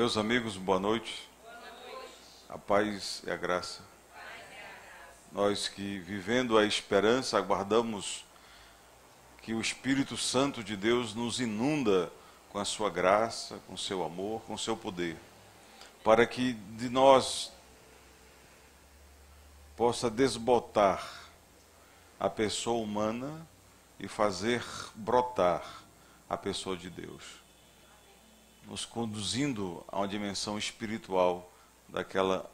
Meus amigos, boa noite. A paz e a graça. Nós que, vivendo a esperança, aguardamos que o Espírito Santo de Deus nos inunda com a sua graça, com o seu amor, com o seu poder, para que de nós possa desbotar a pessoa humana e fazer brotar a pessoa de Deus, nos conduzindo a uma dimensão espiritual daquela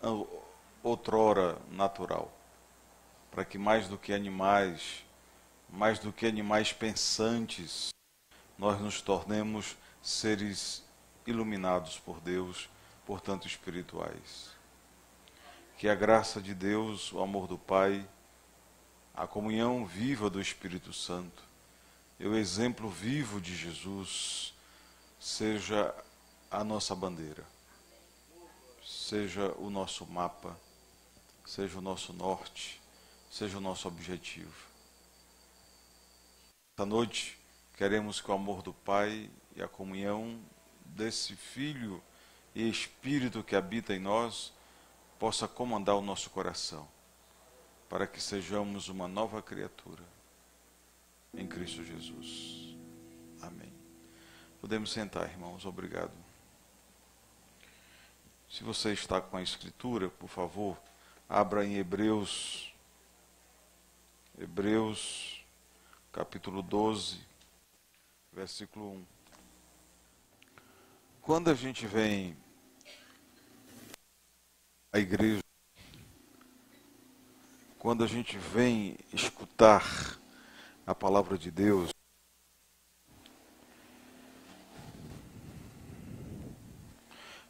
outrora natural, para que mais do que animais pensantes, nós nos tornemos seres iluminados por Deus, portanto espirituais. Que a graça de Deus, o amor do Pai, a comunhão viva do Espírito Santo e o exemplo vivo de Jesus seja a nossa bandeira, seja o nosso mapa, seja o nosso norte, seja o nosso objetivo. Esta noite queremos que o amor do Pai e a comunhão desse Filho e Espírito que habita em nós possa comandar o nosso coração, para que sejamos uma nova criatura em Cristo Jesus. Amém. Podemos sentar, irmãos. Obrigado. Se você está com a Escritura, por favor, abra em Hebreus, capítulo 12, versículo 1. Quando a gente vem à igreja, quando a gente vem escutar a palavra de Deus,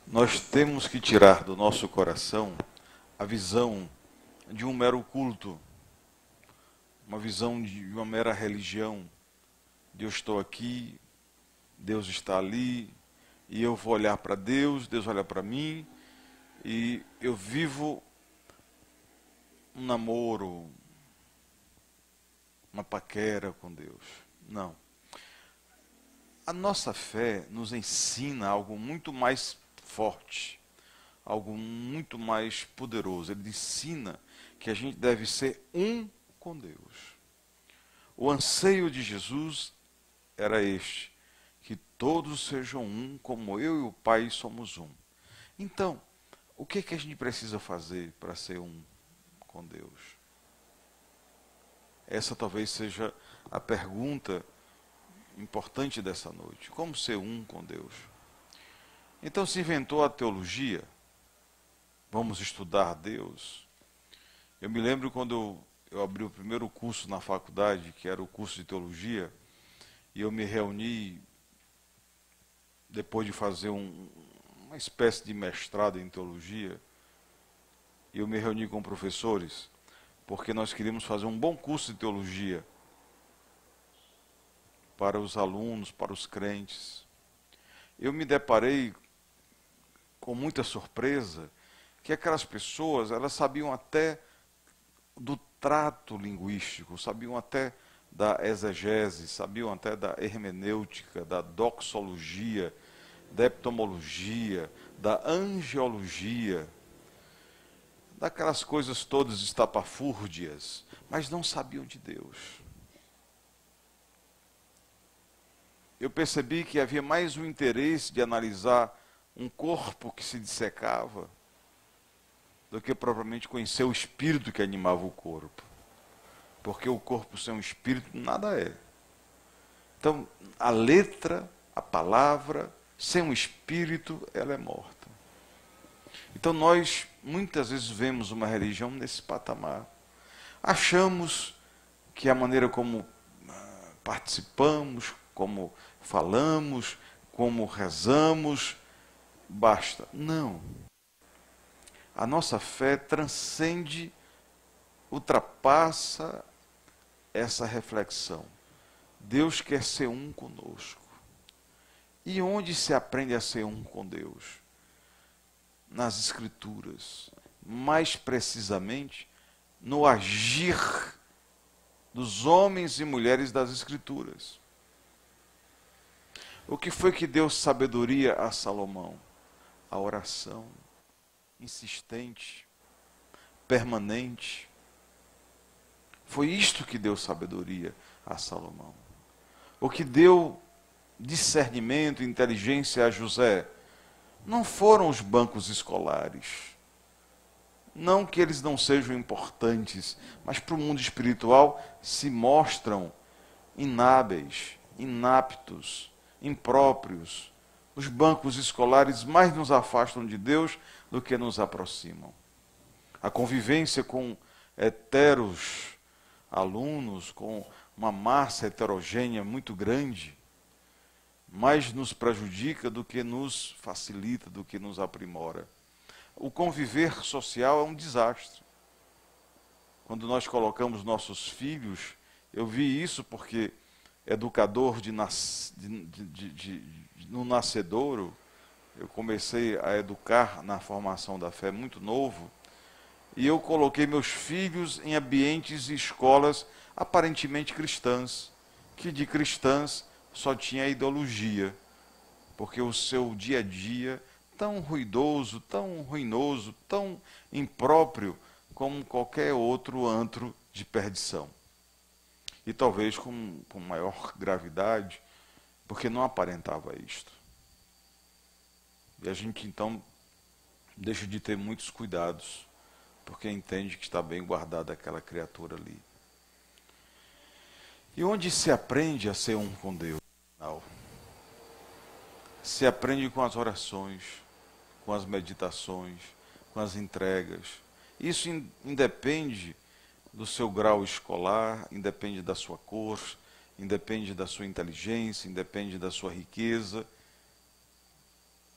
nós temos que tirar do nosso coração a visão de um mero culto, uma visão de uma mera religião. Eu estou aqui, Deus está ali, e eu vou olhar para Deus, Deus olha para mim, e eu vivo um namoro, uma paquera com Deus. Não. A nossa fé nos ensina algo muito mais forte, algo muito mais poderoso. Ele ensina que a gente deve ser um com Deus. O anseio de Jesus era este, que todos sejam um, como eu e o Pai somos um. Então, o que a gente precisa fazer para ser um com Deus? Essa talvez seja a pergunta importante dessa noite. Como ser um com Deus? Então se inventou a teologia. Vamos estudar Deus. Eu me lembro quando eu abri o primeiro curso na faculdade, que era o curso de teologia, e eu me reuni, depois de fazer uma espécie de mestrado em teologia, e eu me reuni com professores, porque nós queríamos fazer um bom curso de teologia para os alunos, para os crentes. Eu me deparei com muita surpresa que aquelas pessoas, elas sabiam até do trato linguístico, sabiam até da exegese, sabiam até da hermenêutica, da doxologia, da epistemologia, da angeologia, daquelas coisas todas estapafúrdias, mas não sabiam de Deus. Eu percebi que havia mais um interesse de analisar um corpo que se dissecava do que propriamente conhecer o espírito que animava o corpo. Porque o corpo sem um espírito nada é. Então, a letra, a palavra, sem um espírito, ela é morta. Então nós muitas vezes vemos uma religião nesse patamar. Achamos que a maneira como participamos, como falamos, como rezamos, basta. Não. A nossa fé transcende, ultrapassa essa reflexão. Deus quer ser um conosco. E onde se aprende a ser um com Deus? Nas Escrituras. Mais precisamente, no agir dos homens e mulheres das Escrituras. O que foi que deu sabedoria a Salomão? A oração insistente, permanente. Foi isto que deu sabedoria a Salomão. O que deu discernimento e inteligência a José não foram os bancos escolares. Não que eles não sejam importantes, mas para o mundo espiritual se mostram inábeis, inaptos, impróprios. Os bancos escolares mais nos afastam de Deus do que nos aproximam. A convivência com heteros alunos, com uma massa heterogênea muito grande, mais nos prejudica do que nos facilita, do que nos aprimora. O conviver social é um desastre. Quando nós colocamos nossos filhos, eu vi isso porque educador no nascedouro, eu comecei a educar na formação da fé muito novo, e eu coloquei meus filhos em ambientes e escolas aparentemente cristãs, que de cristãs só tinha ideologia, porque o seu dia a dia tão ruidoso, tão ruinoso, tão impróprio como qualquer outro antro de perdição. E talvez com maior gravidade, porque não aparentava isto. E a gente então deixa de ter muitos cuidados, porque entende que está bem guardada aquela criatura ali. E onde se aprende a ser um com Deus? Não. Se aprende com as orações, com as meditações, com as entregas. Isso independe do seu grau escolar, independe da sua cor, independe da sua inteligência, independe da sua riqueza.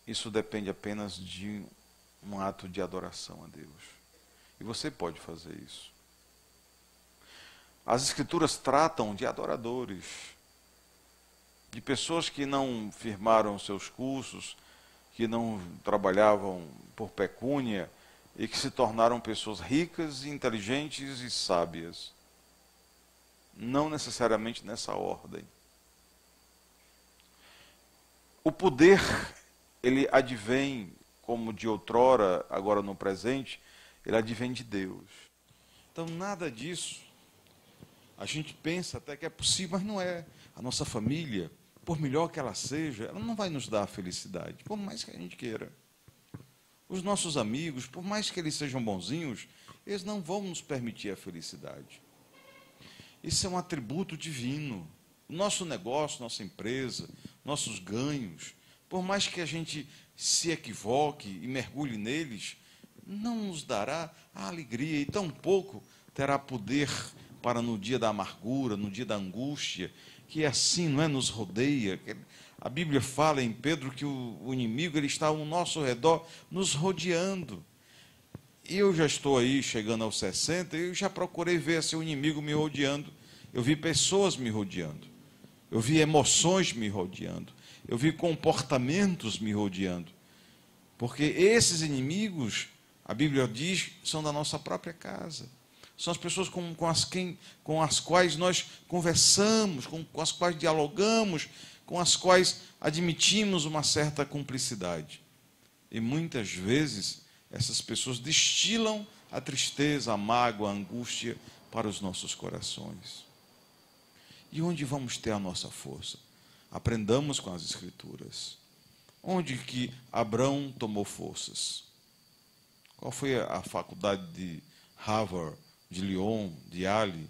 Isso depende apenas de um ato de adoração a Deus. E você pode fazer isso. As Escrituras tratam de adoradores, de pessoas que não firmaram seus cursos, que não trabalhavam por pecúnia e que se tornaram pessoas ricas, inteligentes e sábias. Não necessariamente nessa ordem. O poder, ele advém, como de outrora, agora no presente, ele advém de Deus. Então, nada disso, a gente pensa até que é possível, mas não é. A nossa família, por melhor que ela seja, ela não vai nos dar a felicidade, por mais que a gente queira. Os nossos amigos, por mais que eles sejam bonzinhos, eles não vão nos permitir a felicidade. Isso é um atributo divino. O nosso negócio, nossa empresa, nossos ganhos, por mais que a gente se equivoque e mergulhe neles, não nos dará a alegria e tampouco terá poder para no dia da amargura, no dia da angústia, que assim, não é, nos rodeia. A Bíblia fala em Pedro que o inimigo ele está ao nosso redor, nos rodeando. E eu já estou aí, chegando aos 60, e eu já procurei ver se o inimigo me rodeando. Eu vi pessoas me rodeando. Eu vi emoções me rodeando. Eu vi comportamentos me rodeando. Porque esses inimigos, a Bíblia diz, são da nossa própria casa. São as pessoas com as quais nós conversamos, com as quais dialogamos, com as quais admitimos uma certa cumplicidade. E muitas vezes essas pessoas destilam a tristeza, a mágoa, a angústia para os nossos corações. E onde vamos ter a nossa força? Aprendamos com as Escrituras. Onde que Abrão tomou forças? Qual foi a faculdade de Harvard, de Lyon, de Yale,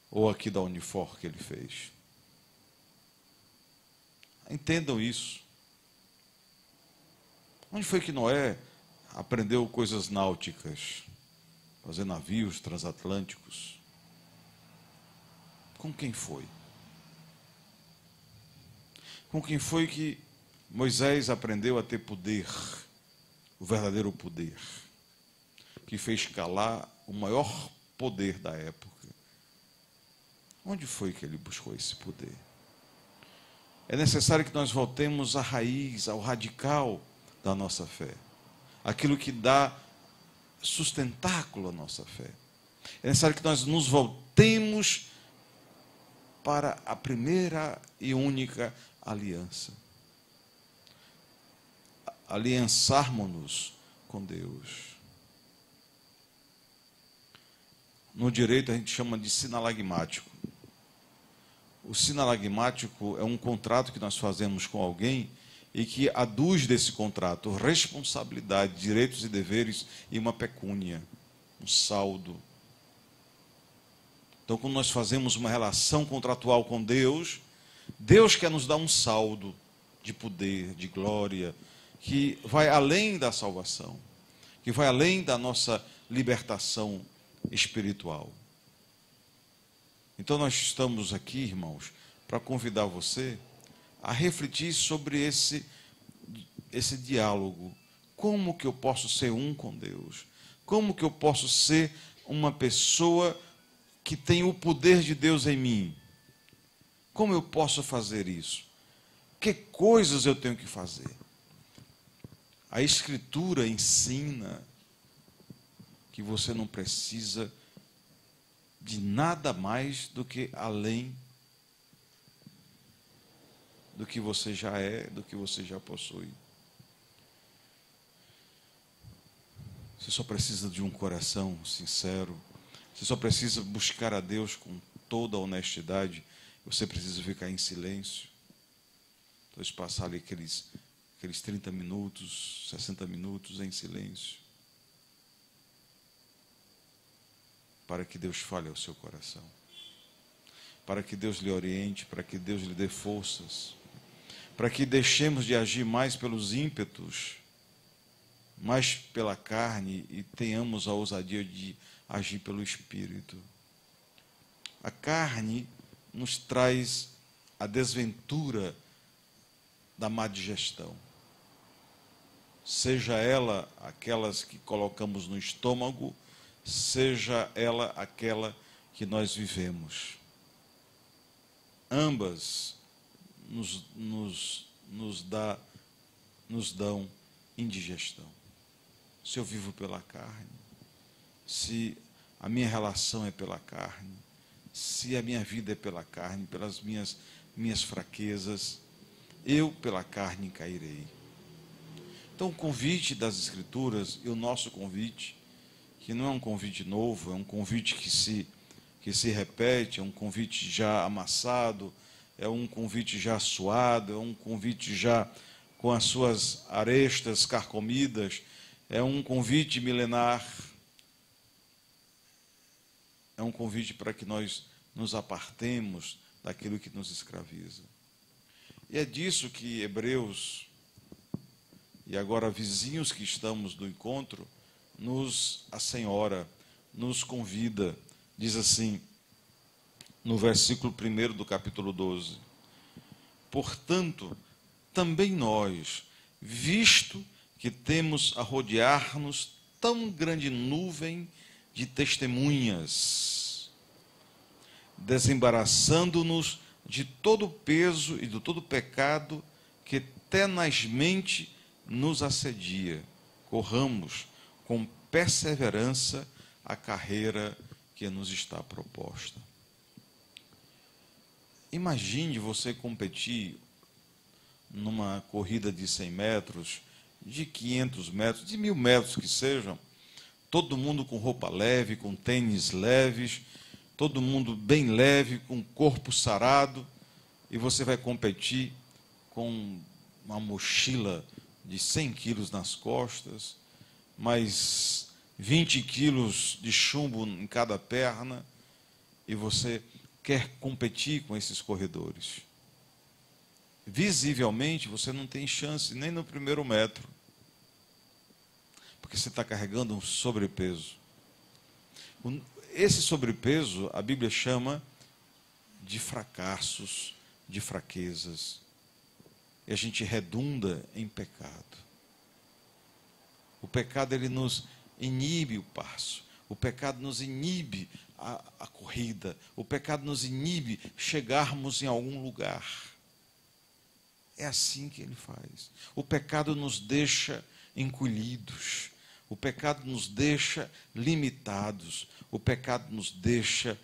ou aqui da Unifor que ele fez? Entendam isso. Onde foi que Noé aprendeu coisas náuticas, fazer navios transatlânticos? Com quem foi? Com quem foi que Moisés aprendeu a ter poder, o verdadeiro poder, que fez calar o maior poder da época? Onde foi que ele buscou esse poder? É necessário que nós voltemos à raiz, ao radical da nossa fé, aquilo que dá sustentáculo à nossa fé. É necessário que nós nos voltemos para a primeira e única aliança. aliançarmos-nos com Deus. No direito a gente chama de sinalagmático. O sinalagmático é um contrato que nós fazemos com alguém e que aduz desse contrato responsabilidade, direitos e deveres e uma pecúnia, um saldo. Então, quando nós fazemos uma relação contratual com Deus, Deus quer nos dar um saldo de poder, de glória, que vai além da salvação, que vai além da nossa libertação espiritual. Então, nós estamos aqui, irmãos, para convidar você a refletir sobre esse diálogo. Como que eu posso ser um com Deus? Como que eu posso ser uma pessoa que tem o poder de Deus em mim? Como eu posso fazer isso? Que coisas eu tenho que fazer? A Escritura ensina que você não precisa de nada mais do que além do que você já é, do que você já possui. Você só precisa de um coração sincero. Você só precisa buscar a Deus com toda a honestidade. Você precisa ficar em silêncio. Depois passar ali aqueles 30 minutos, 60 minutos em silêncio. Para que Deus fale ao seu coração. Para que Deus lhe oriente, para que Deus lhe dê forças. Para que deixemos de agir mais pelos ímpetos, mais pela carne e tenhamos a ousadia de agir pelo Espírito. A carne nos traz a desventura da má digestão. Seja ela aquelas que colocamos no estômago, seja ela aquela que nós vivemos. Ambas nos dão indigestão. Se eu vivo pela carne, se a minha relação é pela carne, se a minha vida é pela carne, pelas minhas fraquezas, eu pela carne cairei. Então o convite das Escrituras e o nosso convite, que não é um convite novo, é um convite que se repete, é um convite já amassado, é um convite já suado, é um convite já com as suas arestas carcomidas, é um convite milenar, é um convite para que nós nos apartemos daquilo que nos escraviza. E é disso que Hebreus, e agora vizinhos que estamos do encontro, a Senhora nos convida, diz assim, no versículo 1 do capítulo 12. Portanto, também nós, visto que temos a rodear-nos tão grande nuvem de testemunhas, desembaraçando-nos de todo o peso e de todo o pecado que tenazmente nos assedia, corramos com perseverança a carreira que nos está proposta. Imagine você competir numa corrida de 100 metros, de 500 metros, de 1000 metros que sejam, todo mundo com roupa leve, com tênis leves, todo mundo bem leve, com corpo sarado, e você vai competir com uma mochila de 100 quilos nas costas, mais 20 quilos de chumbo em cada perna, e você quer competir com esses corredores. Visivelmente, você não tem chance nem no primeiro metro, porque você está carregando um sobrepeso. Esse sobrepeso, a Bíblia chama de fracassos, de fraquezas. E a gente redunda em pecado. O pecado, ele nos inibe o passo. O pecado nos inibe a corrida. O pecado nos inibe chegarmos em algum lugar. É assim que ele faz. O pecado nos deixa encolhidos. O pecado nos deixa limitados. O pecado nos deixa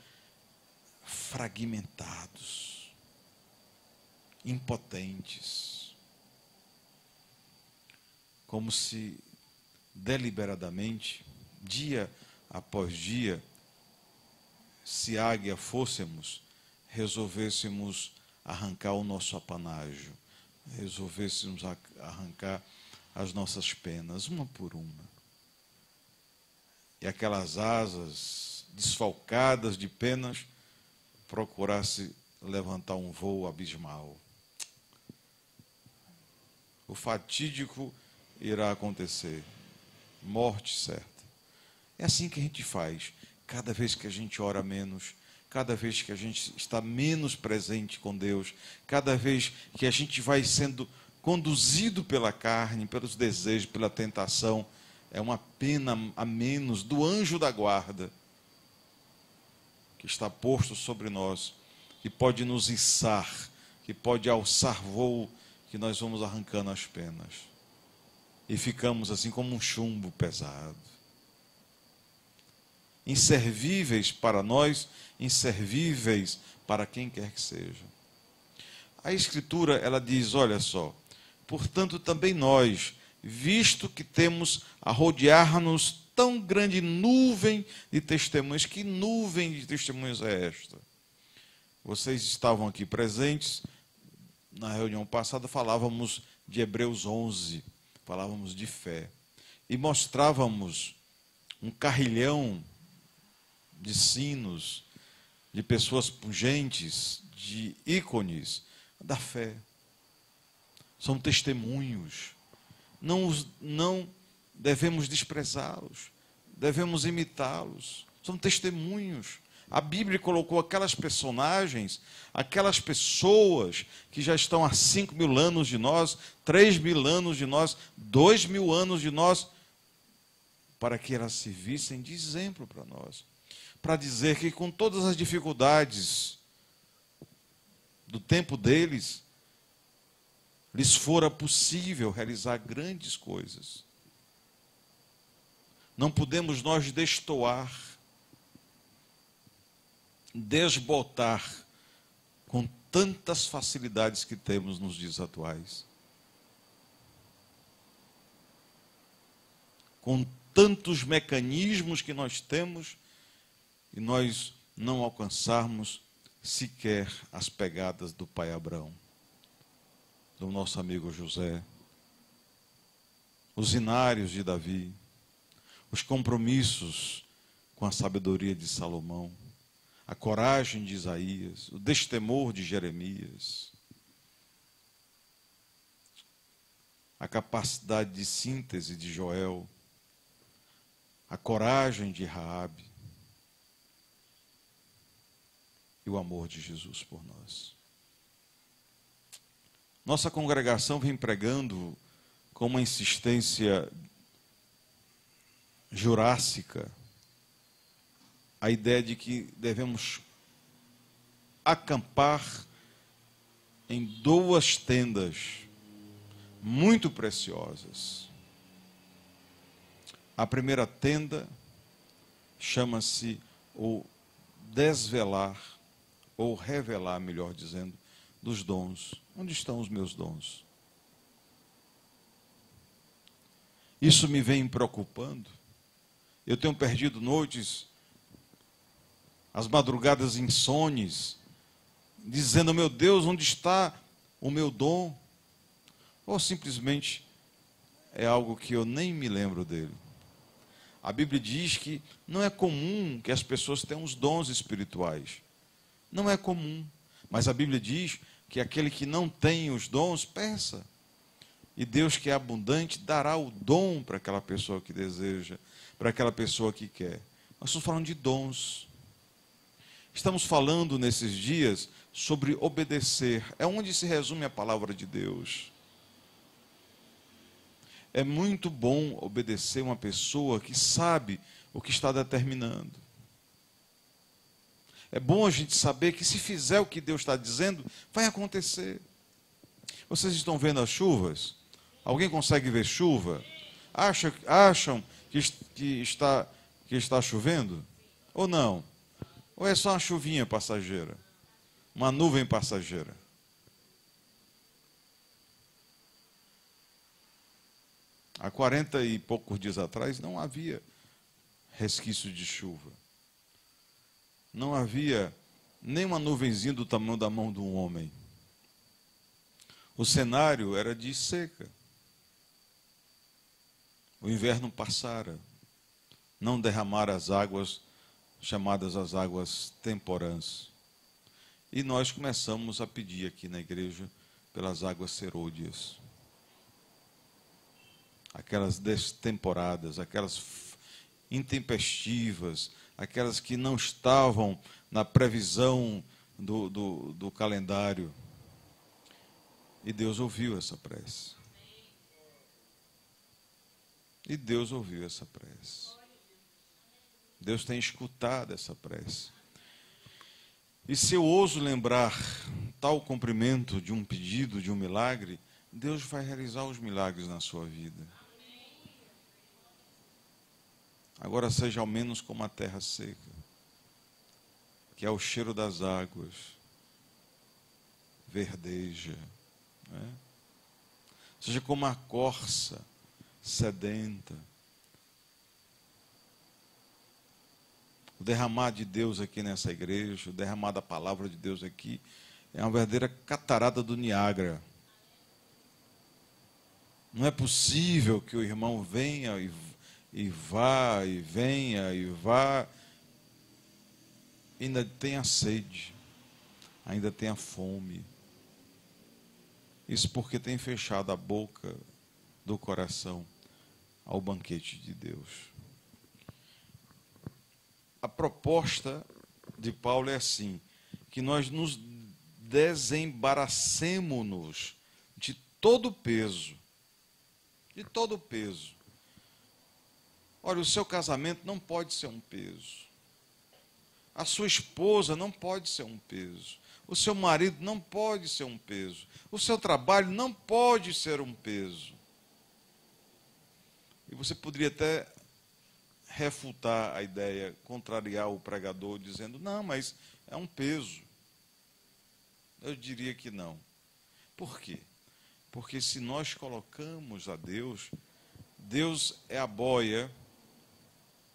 fragmentados, impotentes. como se deliberadamente, dia após dia, se águia fôssemos, resolvêssemos arrancar o nosso apanágio, resolvêssemos arrancar as nossas penas, uma por uma. E aquelas asas desfalcadas de penas procurasse levantar um voo abismal. O fatídico irá acontecer. Morte certa. É assim que a gente faz. Cada vez que a gente ora menos, cada vez que a gente está menos presente com Deus, cada vez que a gente vai sendo conduzido pela carne, pelos desejos, pela tentação, é uma pena a menos do anjo da guarda que está posto sobre nós, que pode nos içar, que pode alçar voo, que nós vamos arrancando as penas. E ficamos assim como um chumbo pesado. Inservíveis para nós, inservíveis para quem quer que seja. A Escritura, ela diz, olha só, portanto também nós, visto que temos a rodear-nos tão grande nuvem de testemunhas, que nuvem de testemunhas é esta? Vocês estavam aqui presentes, na reunião passada falávamos de Hebreus 11, falávamos de fé, e mostrávamos um carrilhão de sinos, de pessoas pungentes, de ícones da fé. São testemunhos. Não devemos desprezá-los, devemos imitá-los. São testemunhos. A Bíblia colocou aquelas personagens, aquelas pessoas que já estão há 5.000 anos de nós, 3.000 anos de nós, 2.000 anos de nós, para que elas servissem de exemplo para nós. Para dizer que com todas as dificuldades do tempo deles, lhes fora possível realizar grandes coisas. Não podemos nós destoar, desbotar com tantas facilidades que temos nos dias atuais. Com tantos mecanismos que nós temos e nós não alcançarmos sequer as pegadas do pai Abraão, do nosso amigo José, os inários de Davi, os compromissos com a sabedoria de Salomão, a coragem de Isaías, o destemor de Jeremias, a capacidade de síntese de Joel, a coragem de Raabe e o amor de Jesus por nós. Nossa congregação vem pregando com uma insistência jurássica a ideia de que devemos acampar em 2 tendas muito preciosas. A primeira tenda chama-se o desvelar, ou revelar, melhor dizendo, dos dons. Onde estão os meus dons? Isso me vem preocupando. Eu tenho perdido noites, as madrugadas insones, dizendo, meu Deus, onde está o meu dom? Ou simplesmente é algo que eu nem me lembro dele. A Bíblia diz que não é comum que as pessoas tenham os dons espirituais. Não é comum. Mas a Bíblia diz que aquele que não tem os dons, peça. E Deus, que é abundante, dará o dom para aquela pessoa que deseja, para aquela pessoa que quer. Nós estamos falando de dons. Estamos falando nesses dias sobre obedecer. É onde se resume a palavra de Deus. É muito bom obedecer uma pessoa que sabe o que está determinando. É bom a gente saber que se fizer o que Deus está dizendo, vai acontecer. Vocês estão vendo as chuvas? Alguém consegue ver chuva? Acham que está chovendo? Ou não? Ou é só uma chuvinha passageira? Uma nuvem passageira? Há 40 e poucos dias atrás não havia resquício de chuva. Não havia nem uma nuvenzinha do tamanho da mão de um homem. O cenário era de seca. O inverno passara. Não derramara as águas, chamadas as águas temporãs. E nós começamos a pedir aqui na igreja pelas águas serôdias. Aquelas destemporadas, aquelas intempestivas, aquelas que não estavam na previsão do calendário. E Deus ouviu essa prece. E Deus ouviu essa prece. Deus tem escutado essa prece. E se eu ouso lembrar tal cumprimento de um pedido, de um milagre, Deus vai realizar os milagres na sua vida. Agora seja ao menos como a terra seca, que é o cheiro das águas, verdeja, né? Seja como a corça sedenta. O derramar de Deus aqui nessa igreja, o derramar da palavra de Deus aqui, é uma verdadeira catarata do Niágara. Não é possível que o irmão venha e vá, e venha, e vá, ainda tenha sede, ainda tenha fome. Isso porque tem fechado a boca do coração ao banquete de Deus. A proposta de Paulo é assim, que nós nos desembaracemos de todo o peso. De todo o peso. Olha, o seu casamento não pode ser um peso. A sua esposa não pode ser um peso. O seu marido não pode ser um peso. O seu trabalho não pode ser um peso. E você poderia até refutar a ideia, contrariar o pregador, dizendo, não, mas é um peso. Eu diria que não. Por quê? Porque se nós colocamos a Deus, Deus é a boia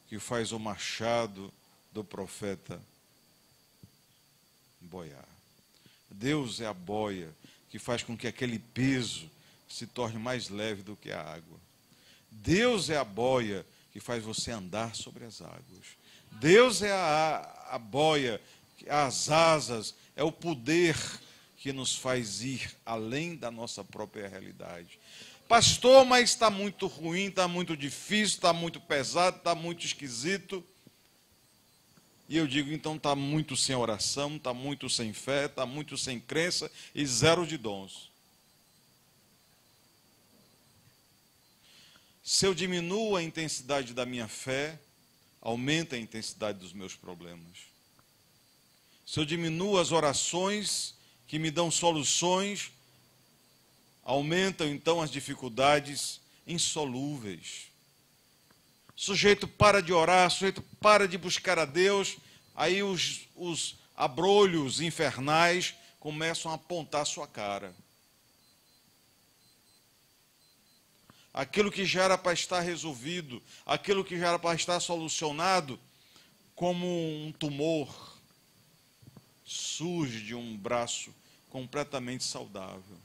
que faz o machado do profeta boiar. Deus é a boia que faz com que aquele peso se torne mais leve do que a água. Deus é a boia que faz você andar sobre as águas. Deus é a boia, as asas, é o poder que nos faz ir além da nossa própria realidade. Pastor, mas está muito ruim, está muito difícil, está muito pesado, está muito esquisito. E eu digo, então está muito sem oração, está muito sem fé, está muito sem crença e zero de dons. Se eu diminuo a intensidade da minha fé, aumenta a intensidade dos meus problemas. Se eu diminuo as orações que me dão soluções, aumentam então as dificuldades insolúveis. O sujeito para de orar, o sujeito para de buscar a Deus, aí os abrolhos infernais começam a apontar a sua cara. Aquilo que já era para estar resolvido, aquilo que já era para estar solucionado, como um tumor, surge de um braço completamente saudável.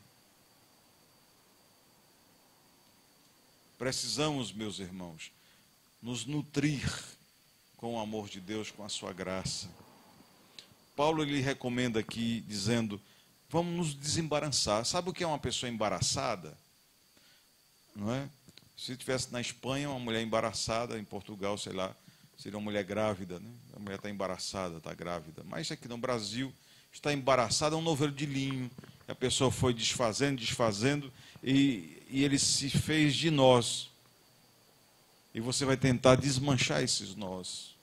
Precisamos, meus irmãos, nos nutrir com o amor de Deus, com a sua graça. Paulo lhe recomenda aqui, dizendo, vamos nos desembaraçar. Sabe o que é uma pessoa embaraçada? Não é? Se estivesse na Espanha, uma mulher embaraçada, em Portugal, sei lá, seria uma mulher grávida, né? A mulher está embaraçada, está grávida. Mas aqui no Brasil, está embaraçada é um novelo de linho. A pessoa foi desfazendo, e ele se fez de nós. E você vai tentar desmanchar esses nós.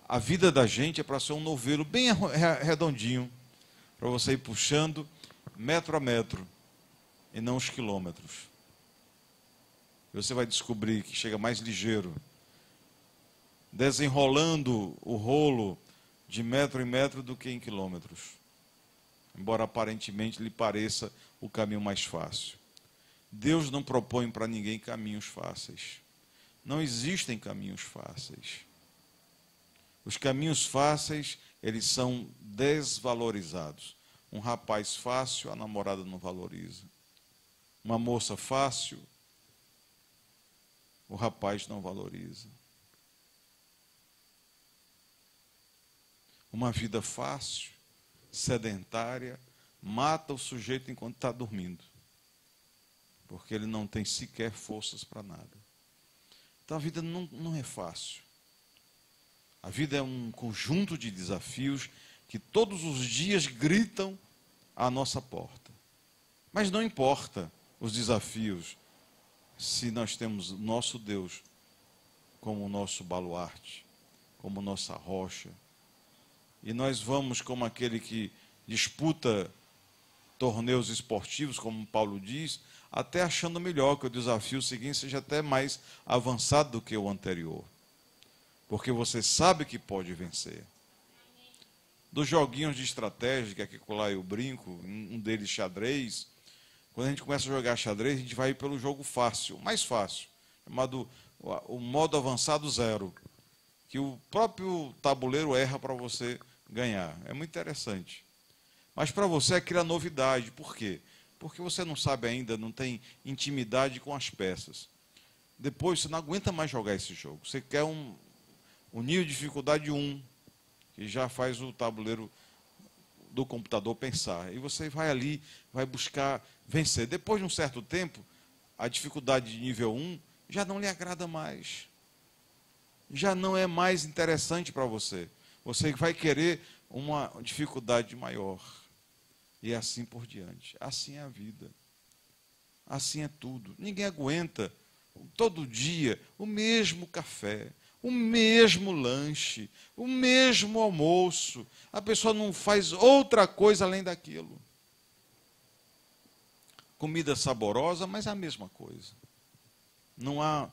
A vida da gente é para ser um novelo bem redondinho, para você ir puxando metro a metro, e não os quilômetros. Você vai descobrir que chega mais ligeiro, desenrolando o rolo de metro em metro do que em quilômetros. Embora aparentemente lhe pareça o caminho mais fácil. Deus não propõe para ninguém caminhos fáceis. Não existem caminhos fáceis. Os caminhos fáceis, eles são desvalorizados. Um rapaz fácil, a namorada não valoriza. Uma moça fácil, o rapaz não valoriza. Uma vida fácil, sedentária, mata o sujeito enquanto está dormindo. Porque ele não tem sequer forças para nada. Então a vida não é fácil. A vida é um conjunto de desafios que todos os dias gritam à nossa porta. Mas não importa os desafios, se nós temos o nosso Deus como o nosso baluarte, como nossa rocha. E nós vamos como aquele que disputa torneios esportivos, como Paulo diz, até achando melhor que o desafio seguinte seja até mais avançado do que o anterior. Porque você sabe que pode vencer. Dos joguinhos de estratégia, que aqui lá eu brinco, um deles xadrez, quando a gente começa a jogar xadrez, a gente vai pelo jogo fácil, mais fácil, chamado o modo avançado 0, que o próprio tabuleiro erra para você ganhar. É muito interessante. Mas para você é aquela novidade. Por quê? Porque você não sabe ainda, não tem intimidade com as peças. Depois você não aguenta mais jogar esse jogo. Você quer um nível de dificuldade 1, que já faz o tabuleiro do computador pensar. E você vai ali, vai buscar vencer. Depois de um certo tempo, a dificuldade de nível 1 já não lhe agrada mais. Já não é mais interessante para você. Você vai querer uma dificuldade maior. E assim por diante. Assim é a vida. Assim é tudo. Ninguém aguenta todo dia o mesmo café, o mesmo lanche, o mesmo almoço. A pessoa não faz outra coisa além daquilo. Comida saborosa, mas é a mesma coisa. Não há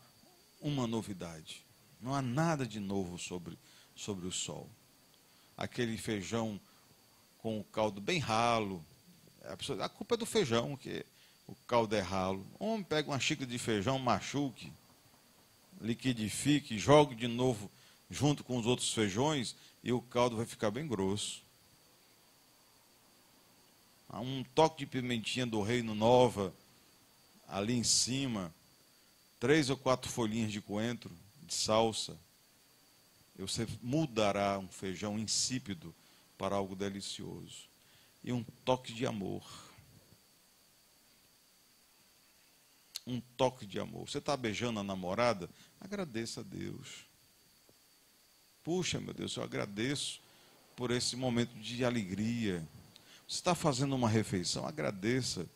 uma novidade. Não há nada de novo sobre o sol. Aquele feijão com o caldo bem ralo. A culpa é do feijão, que o caldo é ralo. Homem, pega uma xícara de feijão, machuque, liquidifique, jogue de novo junto com os outros feijões e o caldo vai ficar bem grosso. Há um toque de pimentinha do Reino Nova ali em cima, 3 ou 4 folhinhas de coentro, de salsa. E você mudará um feijão insípido para algo delicioso. E um toque de amor. Um toque de amor. Você está beijando a namorada? Agradeça a Deus. Puxa, meu Deus, eu agradeço por esse momento de alegria. Você está fazendo uma refeição? Agradeça.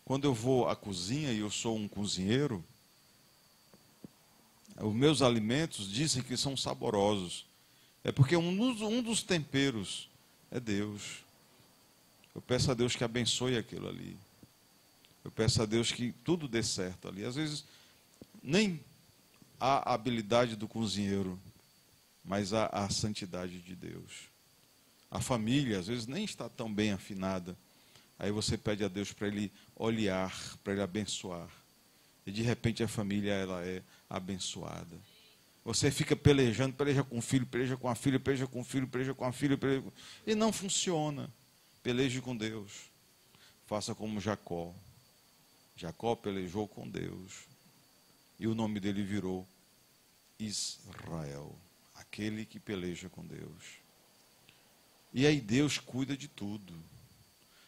Quando eu vou à cozinha e eu sou um cozinheiro, os meus alimentos dizem que são saborosos. É porque um dos temperos é Deus. Eu peço a Deus que abençoe aquilo ali. Eu peço a Deus que tudo dê certo ali. Às vezes, nem há a habilidade do cozinheiro, mas há a santidade de Deus. A família, às vezes, nem está tão bem afinada. Aí você pede a Deus para Ele olhar, para Ele abençoar. E de repente a família ela é abençoada. Você fica pelejando, peleja com o filho, peleja com a filha, peleja com o filho, peleja com a filha, e não funciona. Peleje com Deus. Faça como Jacó. Jacó pelejou com Deus. E o nome dele virou Israel. Aquele que peleja com Deus. E aí Deus cuida de tudo.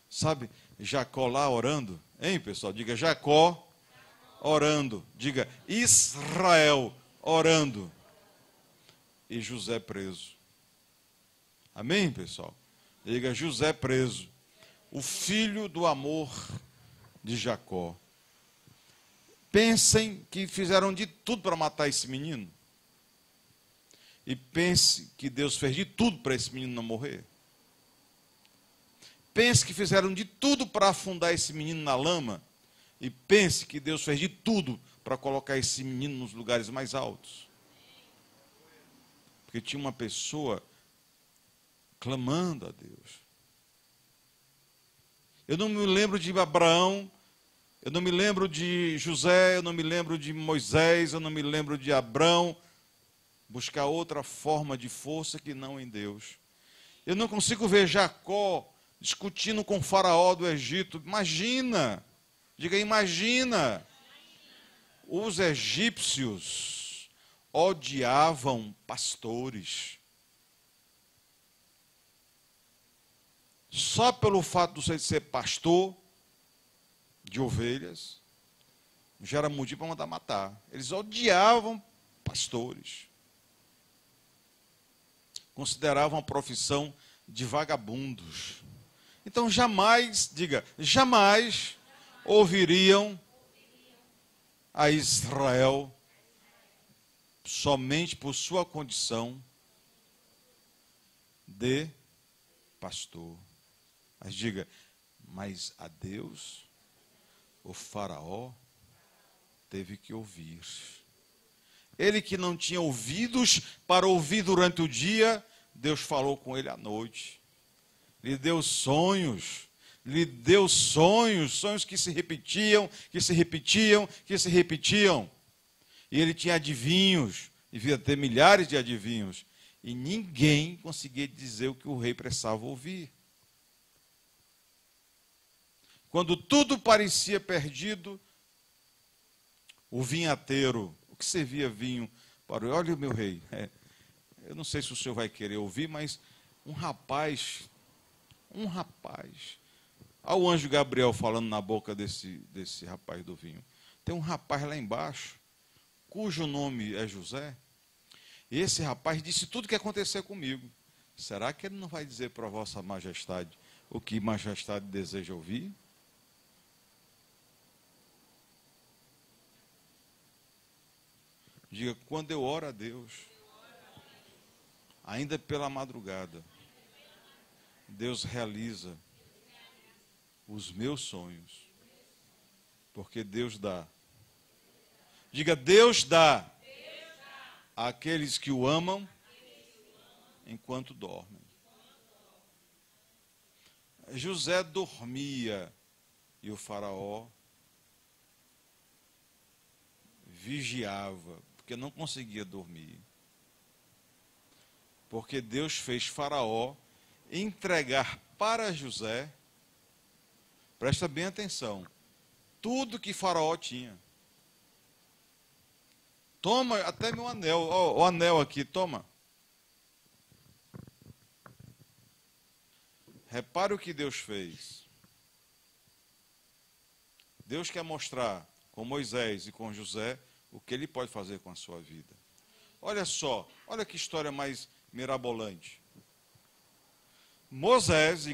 Sabe, Jacó lá orando. Hein, pessoal? Diga Jacó orando. Diga Israel orando. E José preso. Amém, pessoal? Diga José preso. O filho do amor de Jacó. Pensem que fizeram de tudo para matar esse menino. E pense que Deus fez de tudo para esse menino não morrer. Pense que fizeram de tudo para afundar esse menino na lama. E pense que Deus fez de tudo para colocar esse menino nos lugares mais altos. Porque tinha uma pessoa clamando a Deus. Eu não me lembro de Abraão Eu não me lembro de José, eu não me lembro de Moisés, eu não me lembro de Abrão buscar outra forma de força que não em Deus. Eu não consigo ver Jacó discutindo com o faraó do Egito. Imagina, diga imagina. Os egípcios odiavam pastores. Só pelo fato de você ser pastor de ovelhas, já era motivo para mandar matar. Eles odiavam pastores. Consideravam a profissão de vagabundos. Então jamais, diga, jamais ouviriam a Israel somente por sua condição de pastor. Mas diga, mas a Deus, o faraó teve que ouvir. Ele que não tinha ouvidos para ouvir durante o dia, Deus falou com ele à noite. Lhe deu sonhos, sonhos que se repetiam, que se repetiam, que se repetiam. E ele tinha adivinhos, devia ter milhares de adivinhos. E ninguém conseguia dizer o que o rei precisava ouvir. Quando tudo parecia perdido, o vinhateiro, o que servia vinho para o... Olha o meu rei, eu não sei se o senhor vai querer ouvir, mas um rapaz, olha o anjo Gabriel falando na boca desse rapaz do vinho. Tem um rapaz lá embaixo, cujo nome é José, e esse rapaz disse tudo o que aconteceu comigo. Será que ele não vai dizer para vossa majestade o que majestade deseja ouvir? Diga, quando eu oro a Deus, ainda pela madrugada, Deus realiza os meus sonhos, porque Deus dá. Diga, Deus dá àqueles que o amam enquanto dormem. José dormia e o faraó vigiava, porque não conseguia dormir. Porque Deus fez Faraó entregar para José, presta bem atenção, tudo que Faraó tinha. Toma até meu anel, o anel aqui, toma. Repare o que Deus fez. Deus quer mostrar com Moisés e com José o que ele pode fazer com a sua vida. Olha só, olha que história mais mirabolante. Moisés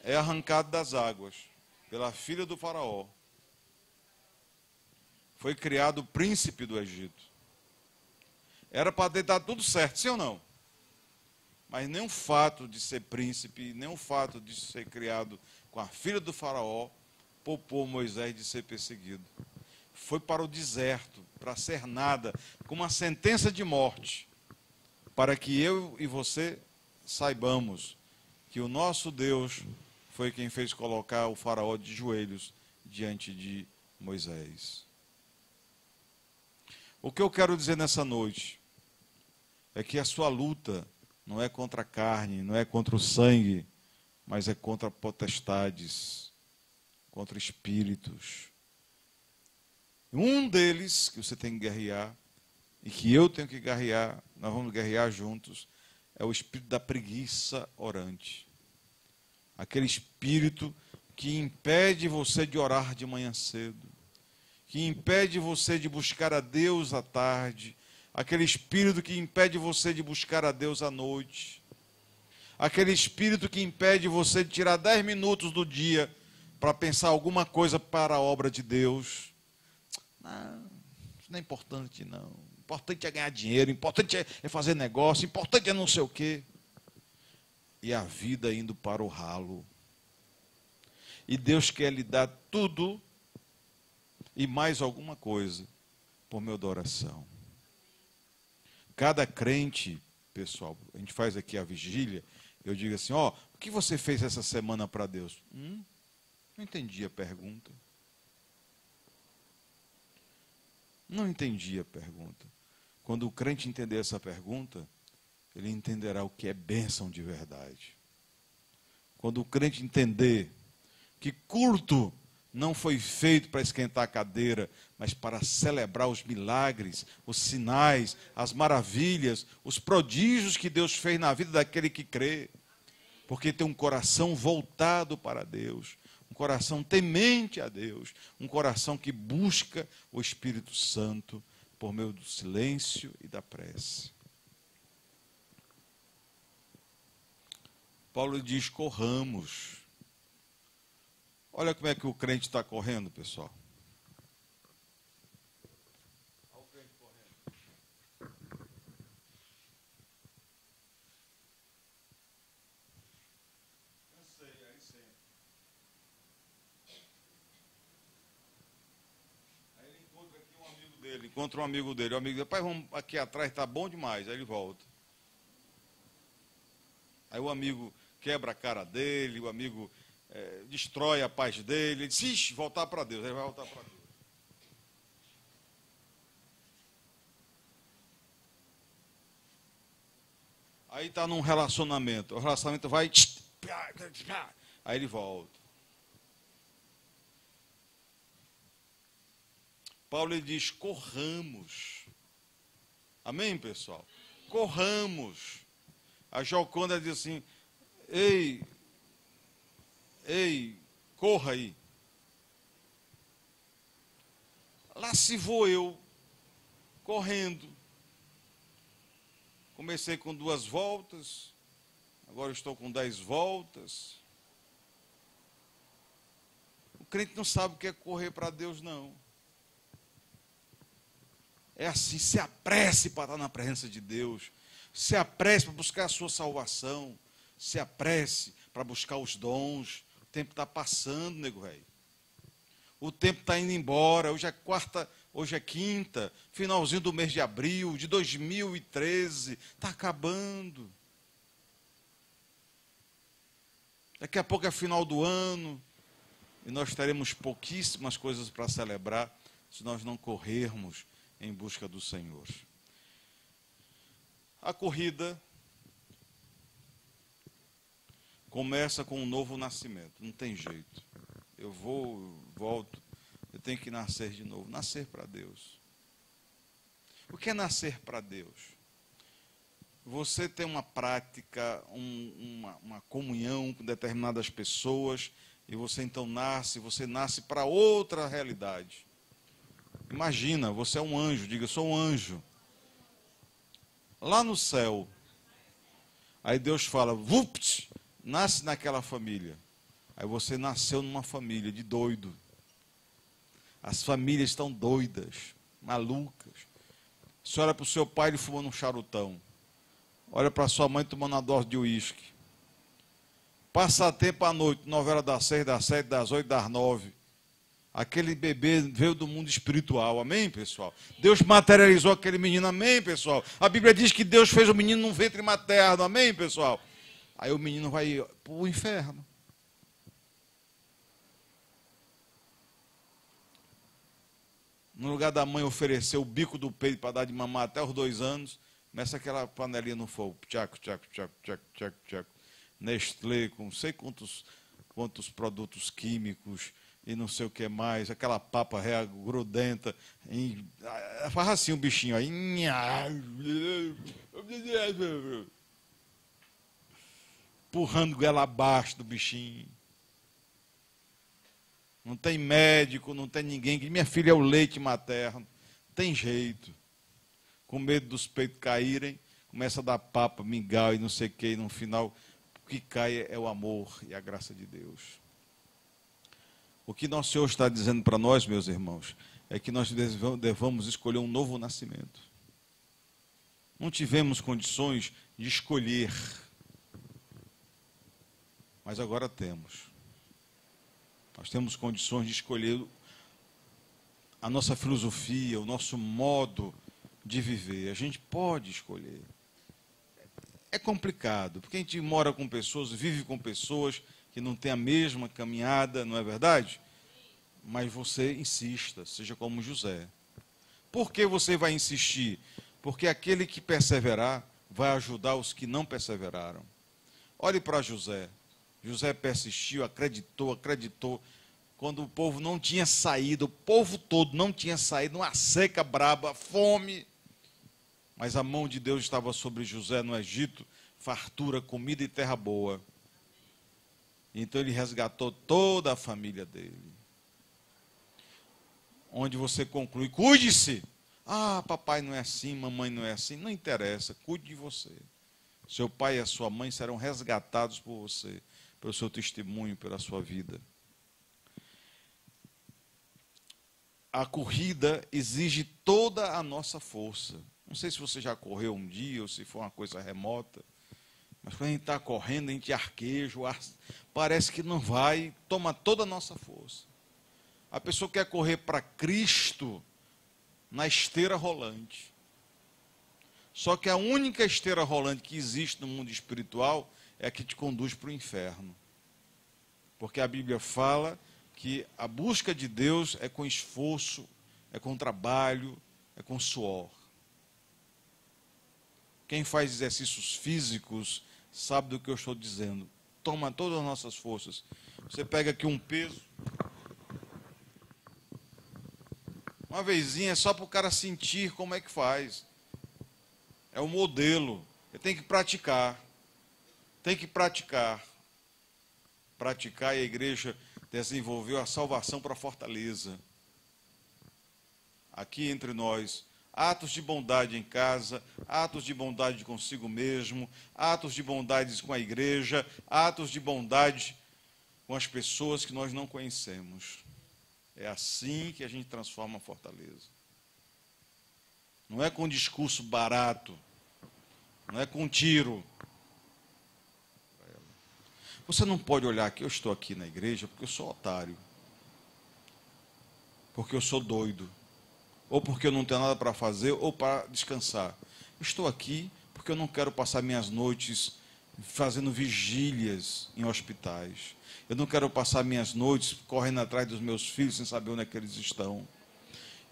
é arrancado das águas pela filha do faraó. Foi criado príncipe do Egito. Era para ter dado tudo certo, sim ou não? Mas nem o fato de ser príncipe, nem o fato de ser criado com a filha do faraó, poupou Moisés de ser perseguido. Foi para o deserto, para ser nada, com uma sentença de morte, para que eu e você saibamos que o nosso Deus foi quem fez colocar o faraó de joelhos diante de Moisés. O que eu quero dizer nessa noite é que a sua luta não é contra a carne, não é contra o sangue, mas é contra potestades, contra espíritos. Um deles que você tem que guerrear, e que eu tenho que guerrear, nós vamos guerrear juntos, é o espírito da preguiça orante. Aquele espírito que impede você de orar de manhã cedo, que impede você de buscar a Deus à tarde, aquele espírito que impede você de buscar a Deus à noite, aquele espírito que impede você de tirar 10 minutos do dia para pensar alguma coisa para a obra de Deus. Não, isso não é importante, não. O importante é ganhar dinheiro, o importante é fazer negócio, o importante é não sei o quê. E a vida indo para o ralo. E Deus quer lhe dar tudo e mais alguma coisa por meio da oração. Cada crente, pessoal, a gente faz aqui a vigília, eu digo assim, o que você fez essa semana para Deus? Não entendi a pergunta. Não entendi a pergunta. Quando o crente entender essa pergunta, ele entenderá o que é bênção de verdade. Quando o crente entender que culto não foi feito para esquentar a cadeira, mas para celebrar os milagres, os sinais, as maravilhas, os prodígios que Deus fez na vida daquele que crê. Porque tem um coração voltado para Deus, um coração temente a Deus, um coração que busca o Espírito Santo por meio do silêncio e da prece. Paulo diz: corramos. Olha como é que o crente está correndo, pessoal. Olha o crente correndo. Cansei, aí senta. Aí ele encontra aqui um amigo dele, O amigo dele: pai, vamos aqui atrás, está bom demais. Aí ele volta. Aí o amigo quebra a cara dele, o amigo destrói a paz dele. Ele diz: ixi, voltar para Deus. Aí vai voltar para Deus. Aí está num relacionamento. O relacionamento vai... Aí ele volta. Paulo ele diz: corramos. Amém, pessoal? Corramos. A Joconda diz assim: ei, corra aí. Lá se vou eu, correndo. Comecei com 2 voltas, agora estou com 10 voltas. O crente não sabe o que é correr para Deus, não. É assim: se apresse para estar na presença de Deus, se apresse para buscar a sua salvação, se apresse para buscar os dons. O tempo está passando, nego velho. O tempo está indo embora. Hoje é quarta, hoje é quinta, finalzinho do mês de abril de 2013. Está acabando. Daqui a pouco é final do ano e nós teremos pouquíssimas coisas para celebrar se nós não corrermos em busca do Senhor. A corrida começa com um novo nascimento, não tem jeito. Eu volto, eu tenho que nascer de novo, nascer para Deus. O que é nascer para Deus? Você tem uma prática, uma comunhão com determinadas pessoas, e você então você nasce para outra realidade. Imagina, você é um anjo, diga: eu sou um anjo. Lá no céu, aí Deus fala: vupt, nasce naquela família. Aí você nasceu numa família de doido. As famílias estão doidas, malucas. Você olha para o seu pai, ele fumando um charutão. Olha para a sua mãe tomando uma dose de uísque. Passa tempo à noite, novela das 6, das 7, das 8, das 9. Aquele bebê veio do mundo espiritual, amém, pessoal? Deus materializou aquele menino, amém, pessoal? A Bíblia diz que Deus fez o menino num ventre materno, amém, pessoal? Aí o menino vai para o inferno. No lugar da mãe oferecer o bico do peito para dar de mamar até os 2 anos, começa aquela panelinha no fogo. Tchaco, tchaco, tchaco, tchaco, tchaco, tchaco. Nestlé, com não sei quantos produtos químicos e não sei o que mais, aquela papa grudenta. Faz assim o bichinho aí. Empurrando ela abaixo do bichinho. Não tem médico, não tem ninguém. Minha filha é o leite materno. Tem jeito. Com medo dos peitos caírem, começa a dar papa, mingau e não sei o que, e no final o que cai é o amor e a graça de Deus. O que nosso Senhor está dizendo para nós, meus irmãos, é que nós devamos escolher um novo nascimento. Não tivemos condições de escolher, mas agora temos. Nós temos condições de escolher a nossa filosofia, o nosso modo de viver. A gente pode escolher. É complicado, porque a gente mora com pessoas, vive com pessoas que não têm a mesma caminhada, não é verdade? Mas você insista, seja como José. Por que você vai insistir? Porque aquele que perseverar vai ajudar os que não perseveraram. Olhe para José. José persistiu, acreditou. Quando o povo não tinha saído, o povo todo não tinha saído, uma seca braba, fome. Mas a mão de Deus estava sobre José no Egito, fartura, comida e terra boa. Então ele resgatou toda a família dele. Onde você conclui, cuide-se. Ah, papai não é assim, mamãe não é assim. Não interessa, cuide de você. Seu pai e a sua mãe serão resgatados por você, pelo seu testemunho, pela sua vida. A corrida exige toda a nossa força. Não sei se você já correu um dia ou se foi uma coisa remota, mas quando a gente está correndo, a gente arqueja, parece que não vai, toma toda a nossa força. A pessoa quer correr para Cristo na esteira rolante. Só que a única esteira rolante que existe no mundo espiritual é a que te conduz para o inferno. Porque a Bíblia fala que a busca de Deus é com esforço, é com trabalho, é com suor. Quem faz exercícios físicos sabe do que eu estou dizendo. Toma todas as nossas forças. Você pega aqui um peso. Uma vezinha é só para o cara sentir como é que faz. É o modelo. Ele tem que praticar. Tem que praticar. Praticar, e a igreja desenvolveu a salvação para Fortaleza. Aqui entre nós, atos de bondade em casa, atos de bondade consigo mesmo, atos de bondade com a igreja, atos de bondade com as pessoas que nós não conhecemos. É assim que a gente transforma a Fortaleza. Não é com discurso barato, não é com tiro. Você não pode olhar aqui, eu estou aqui na igreja porque eu sou otário, porque eu sou doido, ou porque eu não tenho nada para fazer, ou para descansar. Estou aqui porque eu não quero passar minhas noites fazendo vigílias em hospitais. Eu não quero passar minhas noites correndo atrás dos meus filhos sem saber onde é que eles estão.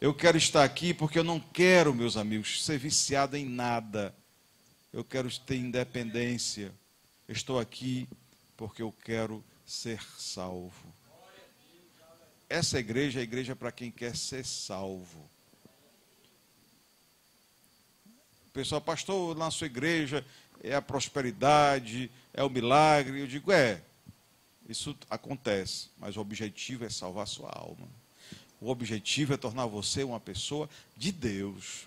Eu quero estar aqui porque eu não quero, meus amigos, ser viciado em nada. Eu quero ter independência. Eu estou aqui porque eu quero ser salvo. Essa igreja é a igreja para quem quer ser salvo. O pessoal, pastor, na sua igreja é a prosperidade, é o milagre. Eu digo, isso acontece, mas o objetivo é salvar a sua alma. O objetivo é tornar você uma pessoa de Deus.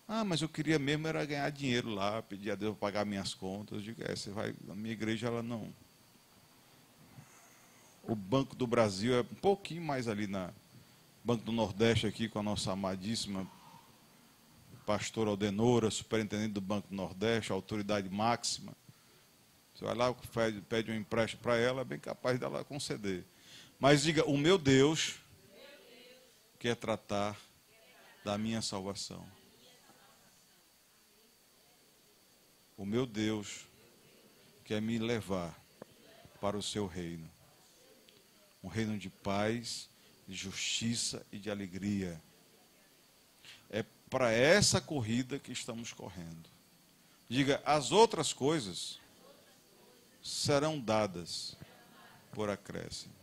Ah, mas eu queria mesmo era ganhar dinheiro lá, pedir a Deus para pagar minhas contas. Eu digo, você vai, a minha igreja, ela não. O Banco do Brasil é um pouquinho mais ali na Banco do Nordeste, aqui com a nossa amadíssima pastora Aldenora, superintendente do Banco do Nordeste, autoridade máxima. Você vai lá, pede um empréstimo para ela, é bem capaz dela conceder. Mas diga, o meu Deus quer tratar da minha salvação. O meu Deus quer me levar para o seu reino. Um reino de paz, de justiça e de alegria. É para essa corrida que estamos correndo. Diga, as outras coisas serão dadas por acréscimo.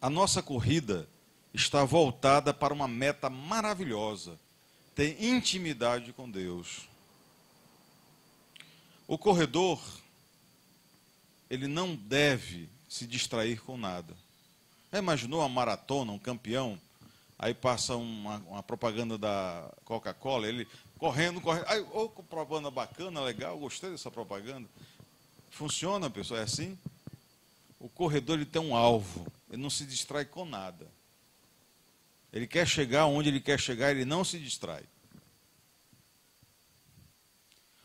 A nossa corrida está voltada para uma meta maravilhosa, ter intimidade com Deus. O corredor, ele não deve se distrair com nada. Já imaginou uma maratona, um campeão, aí passa uma propaganda da Coca-Cola, ele correndo, aí, propaganda bacana, legal, gostei dessa propaganda. Funciona, pessoal, é assim? O corredor, ele tem um alvo, ele não se distrai com nada. Ele quer chegar onde ele quer chegar, ele não se distrai.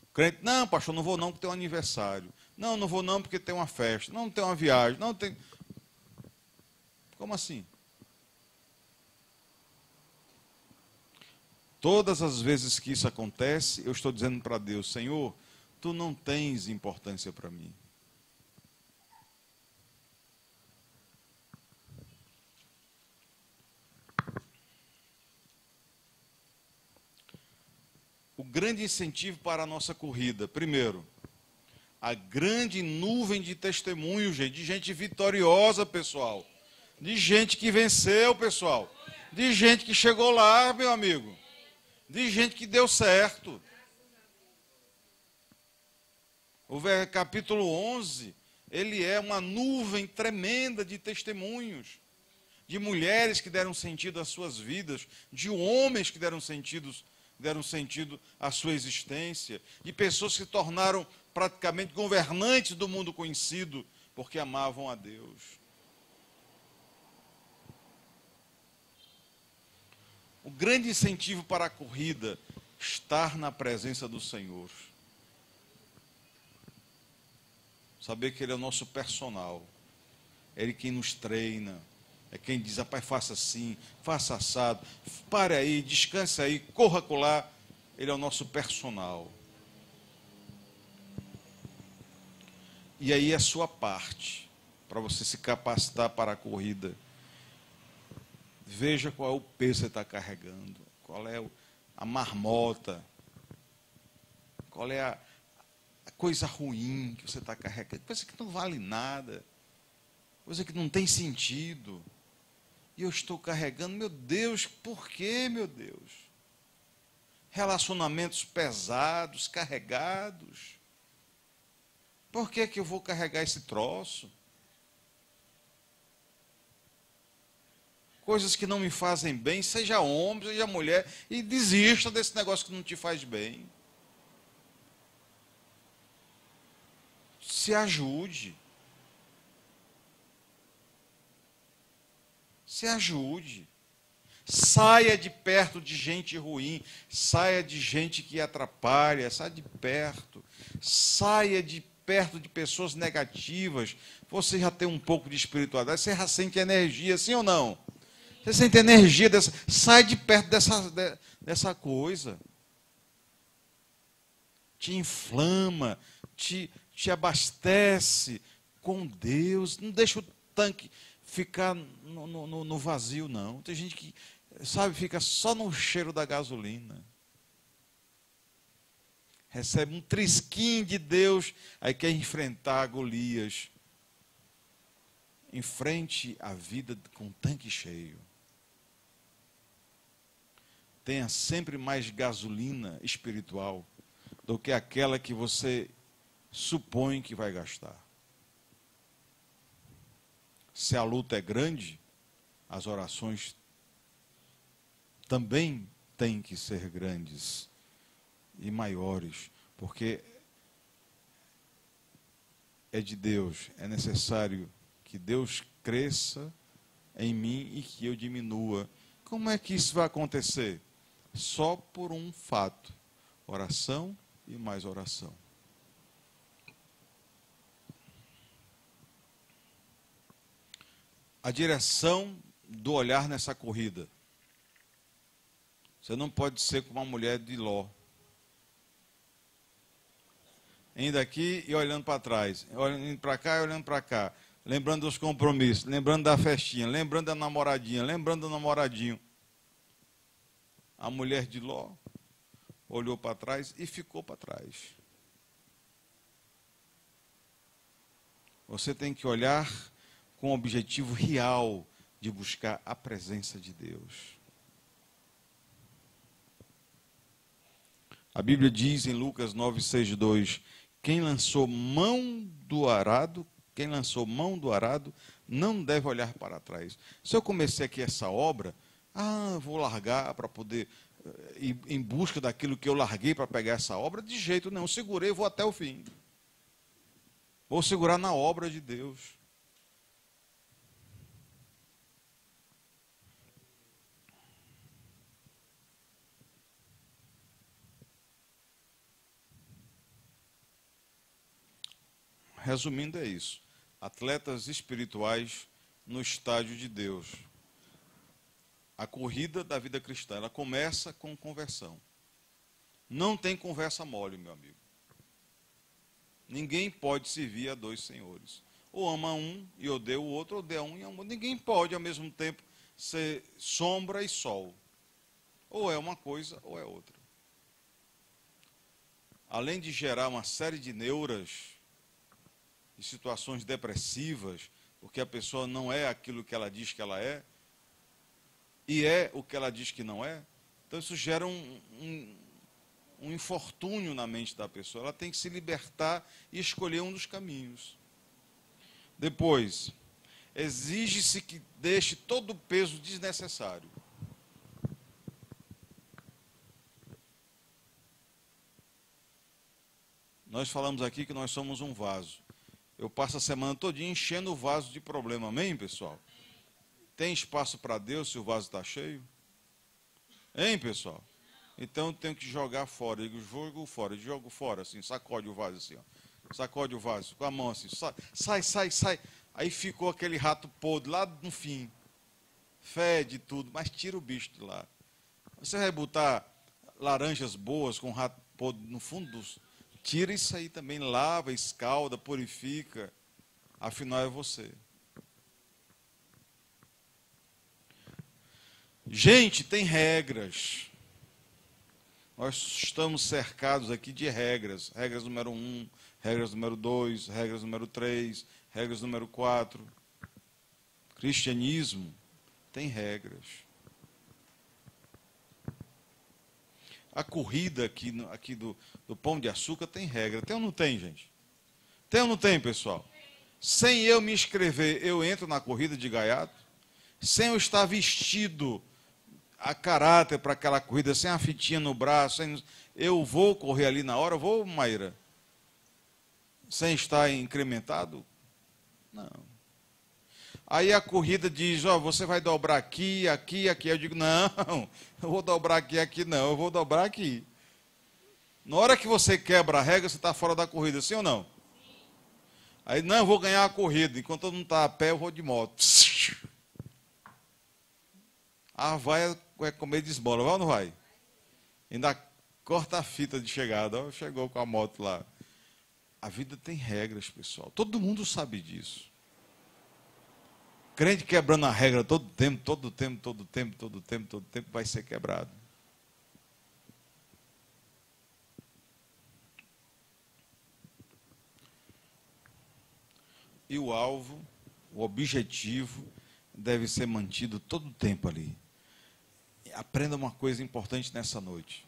O crente, não, pastor, não vou não porque tem um aniversário. Não, não vou não porque tem uma festa. Não, tem uma viagem. Não tem... Como assim? Todas as vezes que isso acontece, eu estou dizendo para Deus, Senhor, tu não tens importância para mim. o grande incentivo para a nossa corrida? Primeiro, a grande nuvem de testemunhos, gente, de gente vitoriosa, pessoal. De gente que venceu, pessoal. De gente que chegou lá, meu amigo. De gente que deu certo. O capítulo 11, ele é uma nuvem tremenda de testemunhos. De mulheres que deram sentido às suas vidas. De homens que deram sentido à sua existência. De pessoas que se tornaram praticamente governantes do mundo conhecido, porque amavam a Deus. O grande incentivo para a corrida, estar na presença do Senhor. Saber que Ele é o nosso personal. É Ele quem nos treina. É quem diz, rapaz, faça assim, faça assado. Pare aí, descanse aí, corra colar. Ele é o nosso personal. E aí a sua parte, para você se capacitar para a corrida. Veja qual é o peso que você está carregando, qual é a marmota, qual é a coisa ruim que você está carregando, coisa que não vale nada, coisa que não tem sentido. E eu estou carregando, meu Deus, por quê, meu Deus? Relacionamentos pesados, carregados. Por que que eu vou carregar esse troço? Coisas que não me fazem bem, seja homem, seja mulher, e desista desse negócio que não te faz bem. Se ajude. Se ajude. Saia de perto de gente ruim, saia de gente que atrapalha, saia de perto. Saia de perto de pessoas negativas. Você já tem um pouco de espiritualidade, você já sente energia, sim ou não? Você sente energia dessa. Sai de perto dessa coisa. Te inflama, te abastece com Deus. Não deixa o tanque ficar no vazio, não. Tem gente que, sabe, fica só no cheiro da gasolina. Recebe um trisquinho de Deus, aí quer enfrentar Golias. Enfrente a vida com o tanque cheio. Tenha sempre mais gasolina espiritual do que aquela que você supõe que vai gastar. Se a luta é grande, as orações também têm que ser grandes e maiores, porque é de Deus, é necessário que Deus cresça em mim e que eu diminua. Como é que isso vai acontecer? Só por um fato: oração e mais oração. A direção do olhar nessa corrida. Você não pode ser como uma mulher de Ló. Indo aqui e olhando para trás, indo para cá e olhando para cá, lembrando dos compromissos, lembrando da festinha, lembrando da namoradinha, lembrando do namoradinho. A mulher de Ló olhou para trás e ficou para trás. Você tem que olhar com o objetivo real de buscar a presença de Deus. A Bíblia diz em Lucas 9:6-2, quem lançou mão do arado não deve olhar para trás. Se eu comecei aqui essa obra, vou largar para poder ir em busca daquilo que eu larguei para pegar essa obra, de jeito nenhum. Segurei, vou até o fim. Vou segurar na obra de Deus. Resumindo, é isso. Atletas espirituais no estádio de Deus. A corrida da vida cristã, ela começa com conversão. Não tem conversa mole, meu amigo. Ninguém pode servir a dois senhores. Ou ama um e odeia o outro, ou odeia um e ama o outro. Ninguém pode, ao mesmo tempo, ser sombra e sol. Ou é uma coisa, ou é outra. além de gerar uma série de neuras, de situações depressivas, porque a pessoa não é aquilo que ela diz que ela é, e é o que ela diz que não é, então isso gera um infortúnio na mente da pessoa. Ela tem que se libertar e escolher um dos caminhos. Depois, exige-se que deixe todo o peso desnecessário. Nós falamos aqui que nós somos um vaso. Eu passo a semana todinha enchendo o vaso de problema. Amém, pessoal? Tem espaço para Deus se o vaso está cheio? Hein, pessoal? Então eu tenho que jogar fora. Eu jogo fora, assim, sacode o vaso assim, ó. Sacode o vaso com a mão assim, sai. Aí ficou aquele rato podre lá no fim. Fede tudo, mas tira o bicho de lá. Você vai botar laranjas boas com rato podre no fundo dos... Tira isso aí também, lava, escalda, purifica. Afinal é você. Gente, tem regras. Nós estamos cercados aqui de regras. Regras número 1, regras número 2, regras número 3, regras número 4. Cristianismo tem regras. A corrida aqui do Pão de Açúcar tem regra. Tem ou não tem, gente? Tem ou não tem, pessoal? Sem eu me inscrever, eu entro na corrida de gaiato? Sem eu estar vestido a caráter para aquela corrida, sem a fitinha no braço, eu vou correr ali na hora? Vou, Maíra? Sem estar incrementado? Não. Aí a corrida diz, ó, você vai dobrar aqui, aqui, aqui. Eu digo, não, eu vou dobrar aqui, não, eu vou dobrar aqui. Na hora que você quebra a regra, você está fora da corrida, sim ou não? Sim. Aí, não, eu vou ganhar a corrida. Enquanto todo mundo está a pé, eu vou de moto. Ah, vai comer de esmola, vai ou não vai? Ainda corta a fita de chegada, ó, chegou com a moto lá. A vida tem regras, pessoal. Todo mundo sabe disso. Crente quebrando a regra todo tempo vai ser quebrado. E o alvo, o objetivo, deve ser mantido todo o tempo ali. Aprenda uma coisa importante nessa noite.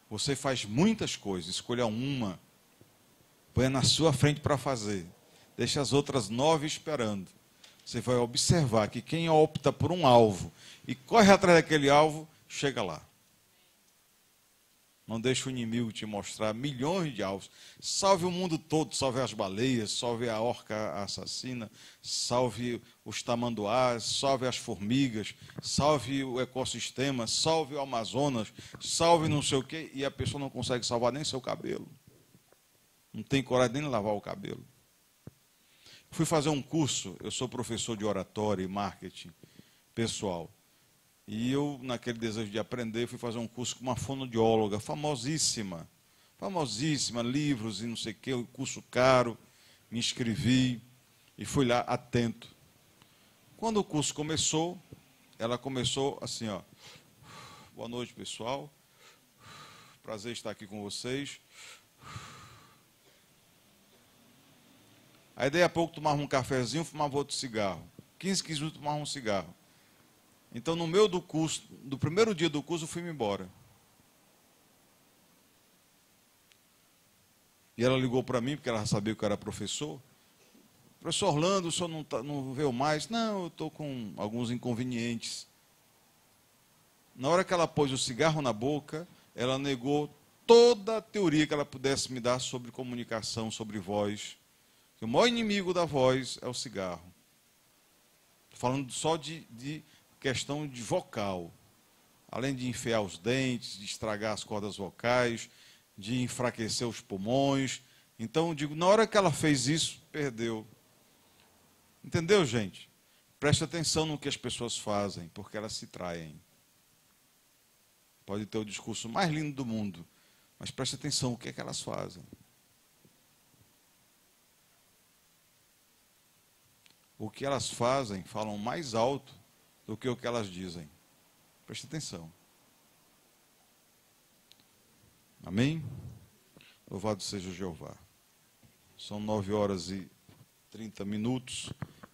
Você faz muitas coisas, escolha uma, põe na sua frente para fazer. Deixa as outras 9 esperando. Você vai observar que quem opta por um alvo e corre atrás daquele alvo, chega lá. Não deixe o inimigo te mostrar milhões de alvos. Salve o mundo todo, salve as baleias, salve a orca assassina, salve os tamanduás, salve as formigas, salve o ecossistema, salve o Amazonas, salve não sei o quê, e a pessoa não consegue salvar nem seu cabelo. Não tem coragem nem de lavar o cabelo. Fui fazer um curso, eu sou professor de oratória e marketing pessoal. E eu, naquele desejo de aprender, fui fazer um curso com uma fonoaudióloga famosíssima, livros e não sei o quê, um curso caro, me inscrevi e fui lá atento. Quando o curso começou, ela começou assim, ó, boa noite, pessoal, prazer estar aqui com vocês. Aí, daí a pouco, tomava um cafezinho, fumava outro cigarro. 15 minutos, tomava um cigarro. Então, no meio do curso, do primeiro dia do curso, eu fui embora. E ela ligou para mim, porque ela sabia que eu era professor. Professor Orlando, o senhor não veio mais? Não, eu estou com alguns inconvenientes. Na hora que ela pôs o cigarro na boca, ela negou toda a teoria que ela pudesse me dar sobre comunicação, sobre voz. O maior inimigo da voz é o cigarro. Estou falando só de questão de vocal. Além de enfiar os dentes, de estragar as cordas vocais, de enfraquecer os pulmões. Então, digo, na hora que ela fez isso, perdeu. Entendeu, gente? Preste atenção no que as pessoas fazem, porque elas se traem. Pode ter o discurso mais lindo do mundo, mas preste atenção no que é que elas fazem. O que elas fazem falam mais alto do que o que elas dizem. Preste atenção. Amém? Louvado seja Jeová. São 9h30.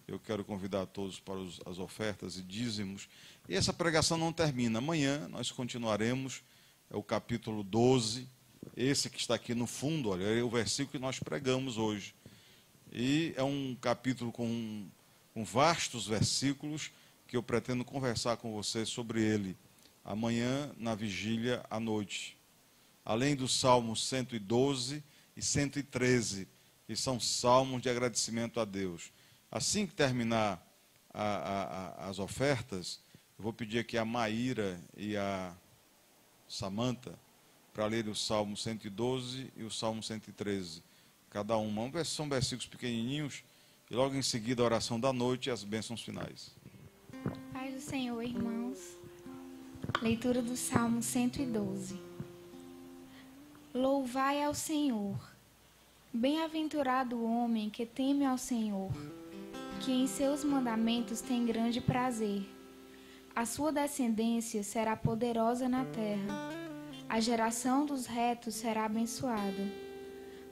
Eu quero convidar todos para as ofertas e dízimos. E essa pregação não termina. Amanhã nós continuaremos. É o capítulo 12. Esse que está aqui no fundo, olha, é o versículo que nós pregamos hoje. E é um capítulo com vastos versículos que eu pretendo conversar com você sobre ele amanhã na vigília à noite. Além dos salmos 112 e 113, que são salmos de agradecimento a Deus. Assim que terminar as ofertas, eu vou pedir aqui a Maíra e a Samanta para ler o salmo 112 e o salmo 113, cada uma. São versículos pequenininhos, e logo em seguida a oração da noite e as bênçãos finais. Pai do Senhor, irmãos, leitura do salmo 112. Louvai ao Senhor. Bem-aventurado o homem que teme ao Senhor, que em seus mandamentos tem grande prazer. A sua descendência será poderosa na terra. A geração dos retos será abençoada.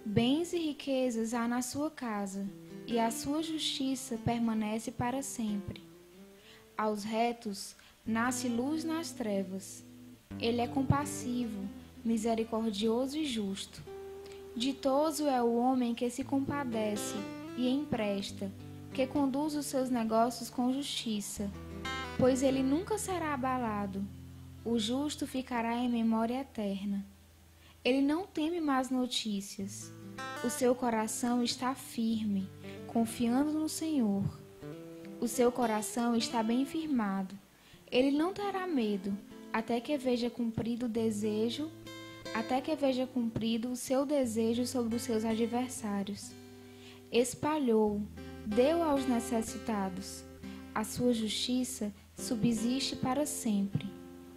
Bens e riquezas há na sua casa, e a sua justiça permanece para sempre. Aos retos nasce luz nas trevas. Ele é compassivo, misericordioso e justo. Ditoso é o homem que se compadece e empresta, que conduz os seus negócios com justiça, pois ele nunca será abalado. O justo ficará em memória eterna. Ele não teme más notícias. O seu coração está firme, confiando no Senhor. O seu coração está bem firmado. Ele não terá medo, até que veja cumprido o seu desejo sobre os seus adversários. Espalhou, deu aos necessitados. A sua justiça subsiste para sempre.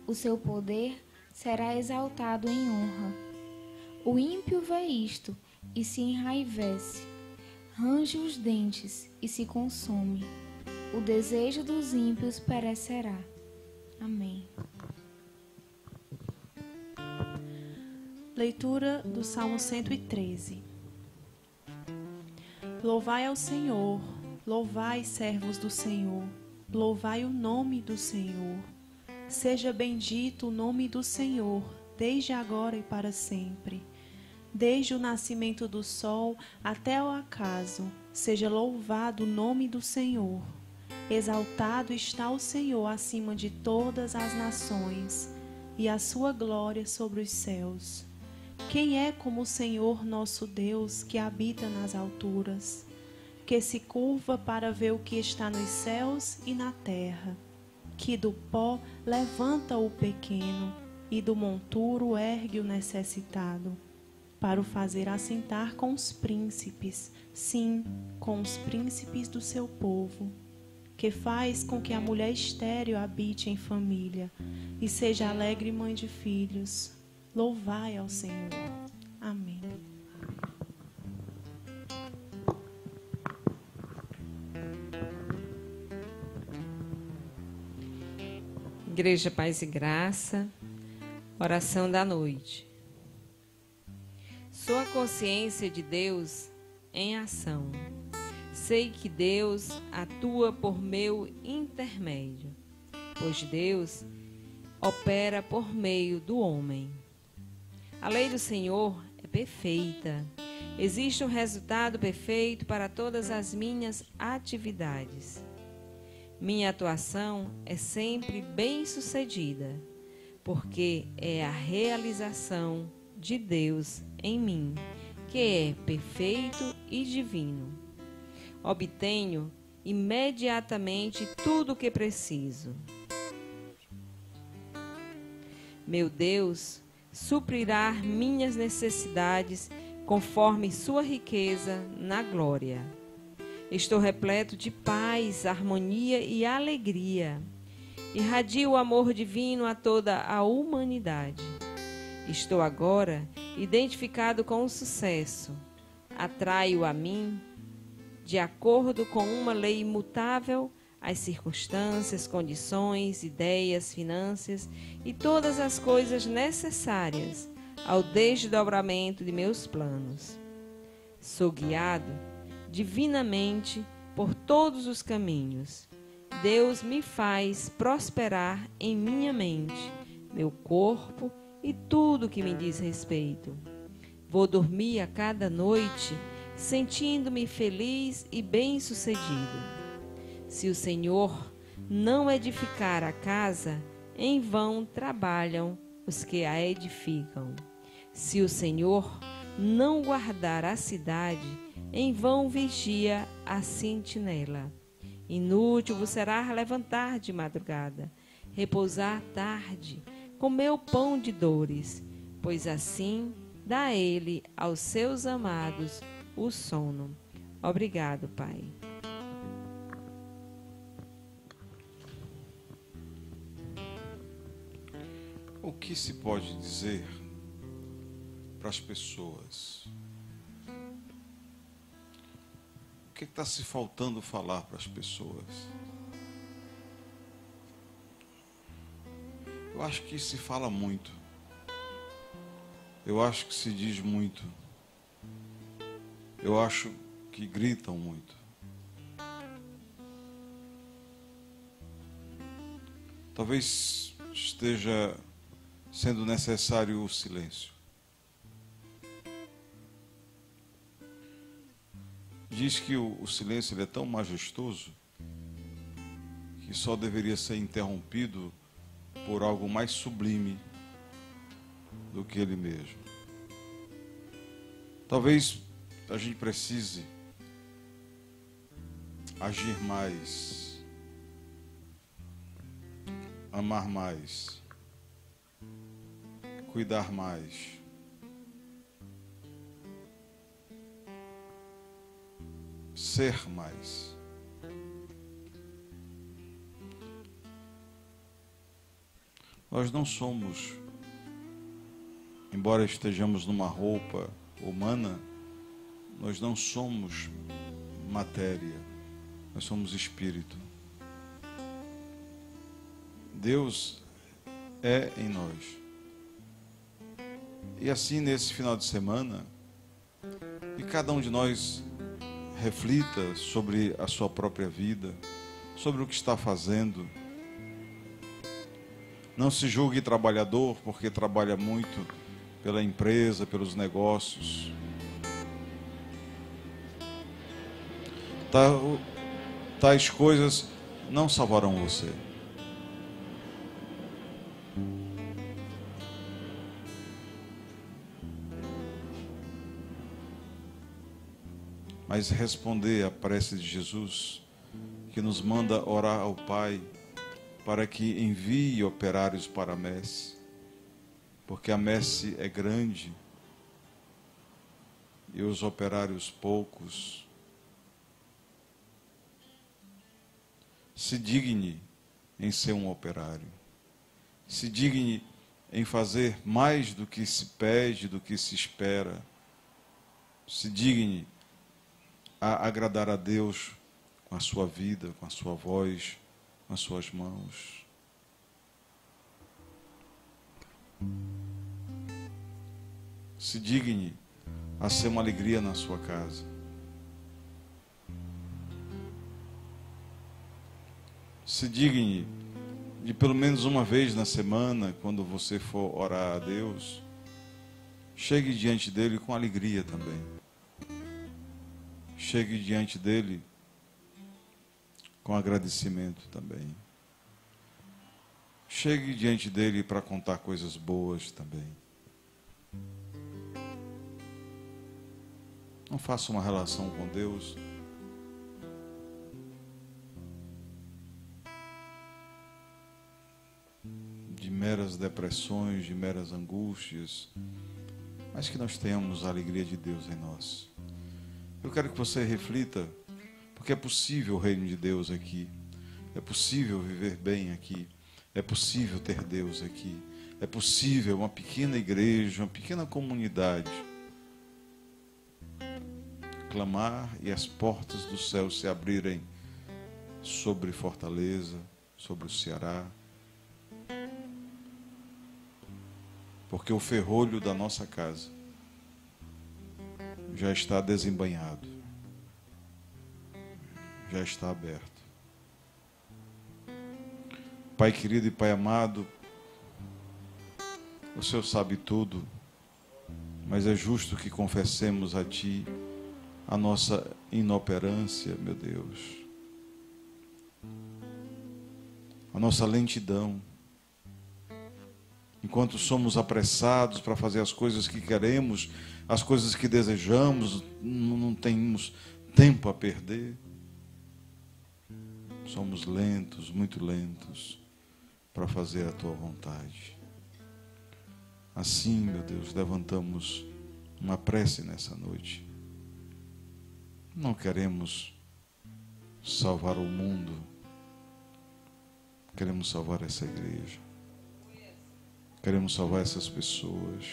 O seu poder será exaltado em honra. O ímpio vê isto e se enraivece, range os dentes e se consome. O desejo dos ímpios perecerá. Amém. Leitura do Salmo 113. Louvai ao Senhor, louvai, servos do Senhor, louvai o nome do Senhor. Seja bendito o nome do Senhor, desde agora e para sempre. Desde o nascimento do sol até o acaso, seja louvado o nome do Senhor. Exaltado está o Senhor acima de todas as nações, e a sua glória sobre os céus. Quem é como o Senhor nosso Deus, que habita nas alturas, que se curva para ver o que está nos céus e na terra, que do pó levanta o pequeno e do monturo ergue o necessitado, para o fazer assentar com os príncipes, sim, com os príncipes do seu povo, que faz com que a mulher estéril habite em família e seja alegre mãe de filhos. Louvai ao Senhor. Amém. Igreja Paz e Graça, oração da noite. Sou a consciência de Deus em ação. Sei que Deus atua por meu intermédio, pois Deus opera por meio do homem. A lei do Senhor é perfeita. Existe um resultado perfeito para todas as minhas atividades. Minha atuação é sempre bem-sucedida, porque é a realização de Deus em mim, que é perfeito e divino. Obtenho imediatamente tudo o que preciso. Meu Deus suprirá minhas necessidades conforme sua riqueza na glória. Estou repleto de paz, harmonia e alegria. Irradio o amor divino a toda a humanidade. Estou agora identificado com o sucesso. Atraio a mim, de acordo com uma lei imutável, as circunstâncias, condições, ideias, finanças e todas as coisas necessárias ao desdobramento de meus planos. Sou guiado divinamente por todos os caminhos. Deus me faz prosperar em minha mente, meu corpo e tudo que me diz respeito. Vou dormir a cada noite sentindo-me feliz e bem-sucedido. Se o Senhor não edificar a casa, em vão trabalham os que a edificam. Se o Senhor não guardar a cidade, em vão vigia a sentinela. Inútil vos será levantar de madrugada, repousar tarde, comer o pão de dores, pois assim dá ele aos seus amados o sono. Obrigado, Pai. O que se pode dizer para as pessoas? O que está se faltando falar para as pessoas? Eu acho que se fala muito. Eu acho que se diz muito. Eu acho que gritam muito. Talvez esteja sendo necessário o silêncio. Diz que o silêncio ele é tão majestoso que só deveria ser interrompido por algo mais sublime do que ele mesmo. Talvez a gente precise agir mais, amar mais, cuidar mais, ser mais. Nós não somos, embora estejamos numa roupa humana, nós não somos matéria, nós somos espírito. Deus é em nós. E assim, nesse final de semana, que cada um de nós reflita sobre a sua própria vida, sobre o que está fazendo. Não se julgue trabalhador porque trabalha muito pela empresa, pelos negócios. Tais coisas não salvarão você. Mas responder à prece de Jesus, que nos manda orar ao Pai, para que envie operários para a messe, porque a messe é grande e os operários poucos. Se digne em ser um operário, se digne em fazer mais do que se pede, do que se espera, se digne a agradar a Deus com a sua vida, com a sua voz, com as suas mãos. Se digne a ser uma alegria na sua casa. Se digne de pelo menos uma vez na semana, quando você for orar a Deus, chegue diante dele com alegria também. Chegue diante dele com agradecimento também. Chegue diante dele para contar coisas boas também. Não faça uma relação com Deus de meras depressões, de meras angústias, mas que nós tenhamos a alegria de Deus em nós. Eu quero que você reflita, porque é possível o reino de Deus aqui, é possível viver bem aqui, é possível ter Deus aqui, é possível uma pequena igreja, uma pequena comunidade clamar e as portas do céu se abrirem sobre Fortaleza, sobre o Ceará, porque o ferrolho da nossa casa já está desembainhado, já está aberto. Pai querido e Pai amado, o Senhor sabe tudo, mas é justo que confessemos a Ti a nossa inoperância, meu Deus, a nossa lentidão. Enquanto somos apressados para fazer as coisas que queremos, as coisas que desejamos, não temos tempo a perder. Somos lentos, muito lentos, para fazer a Tua vontade. Assim, meu Deus, levantamos uma prece nessa noite. Não queremos salvar o mundo, queremos salvar essa igreja. Queremos salvar essas pessoas.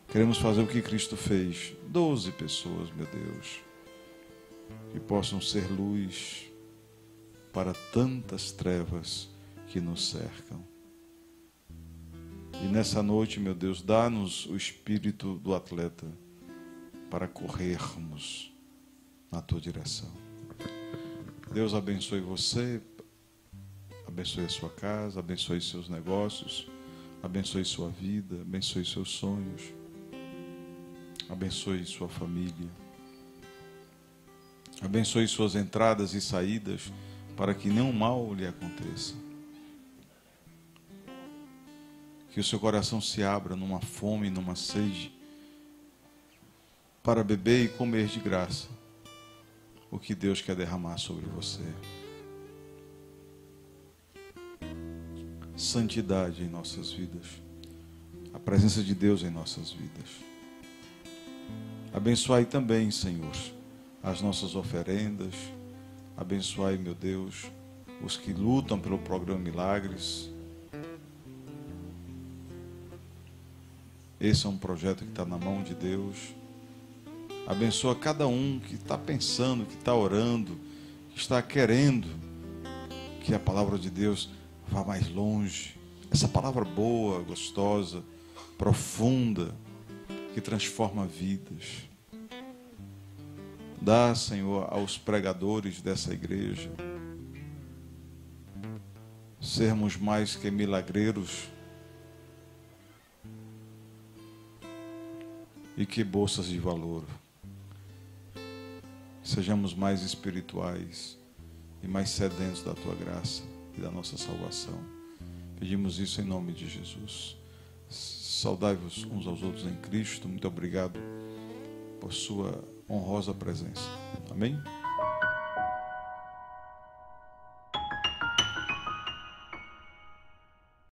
Queremos fazer o que Cristo fez. 12 pessoas, meu Deus, que possam ser luz para tantas trevas que nos cercam. E nessa noite, meu Deus, dá-nos o espírito do atleta para corrermos na Tua direção. Deus abençoe você, abençoe a sua casa, abençoe seus negócios, abençoe sua vida, abençoe seus sonhos, abençoe sua família, abençoe suas entradas e saídas, para que nenhum mal lhe aconteça. Que o seu coração se abra numa fome, numa sede, para beber e comer de graça o que Deus quer derramar sobre você. Santidade em nossas vidas, a presença de Deus em nossas vidas. Abençoai também, Senhor, as nossas oferendas. Abençoai, meu Deus, os que lutam pelo programa Milagres. Esse é um projeto que está na mão de Deus. Abençoa cada um que está pensando, que está orando, que está querendo que a palavra de Deus vá mais longe. Essa palavra boa, gostosa, profunda, que transforma vidas. Dá, Senhor, aos pregadores dessa igreja sermos mais que milagreiros e que bolsas de valor. Sejamos mais espirituais e mais sedentos da Tua graça e da nossa salvação. Pedimos isso em nome de Jesus. Saudai-vos uns aos outros em Cristo. Muito obrigado por sua honrosa presença. Amém?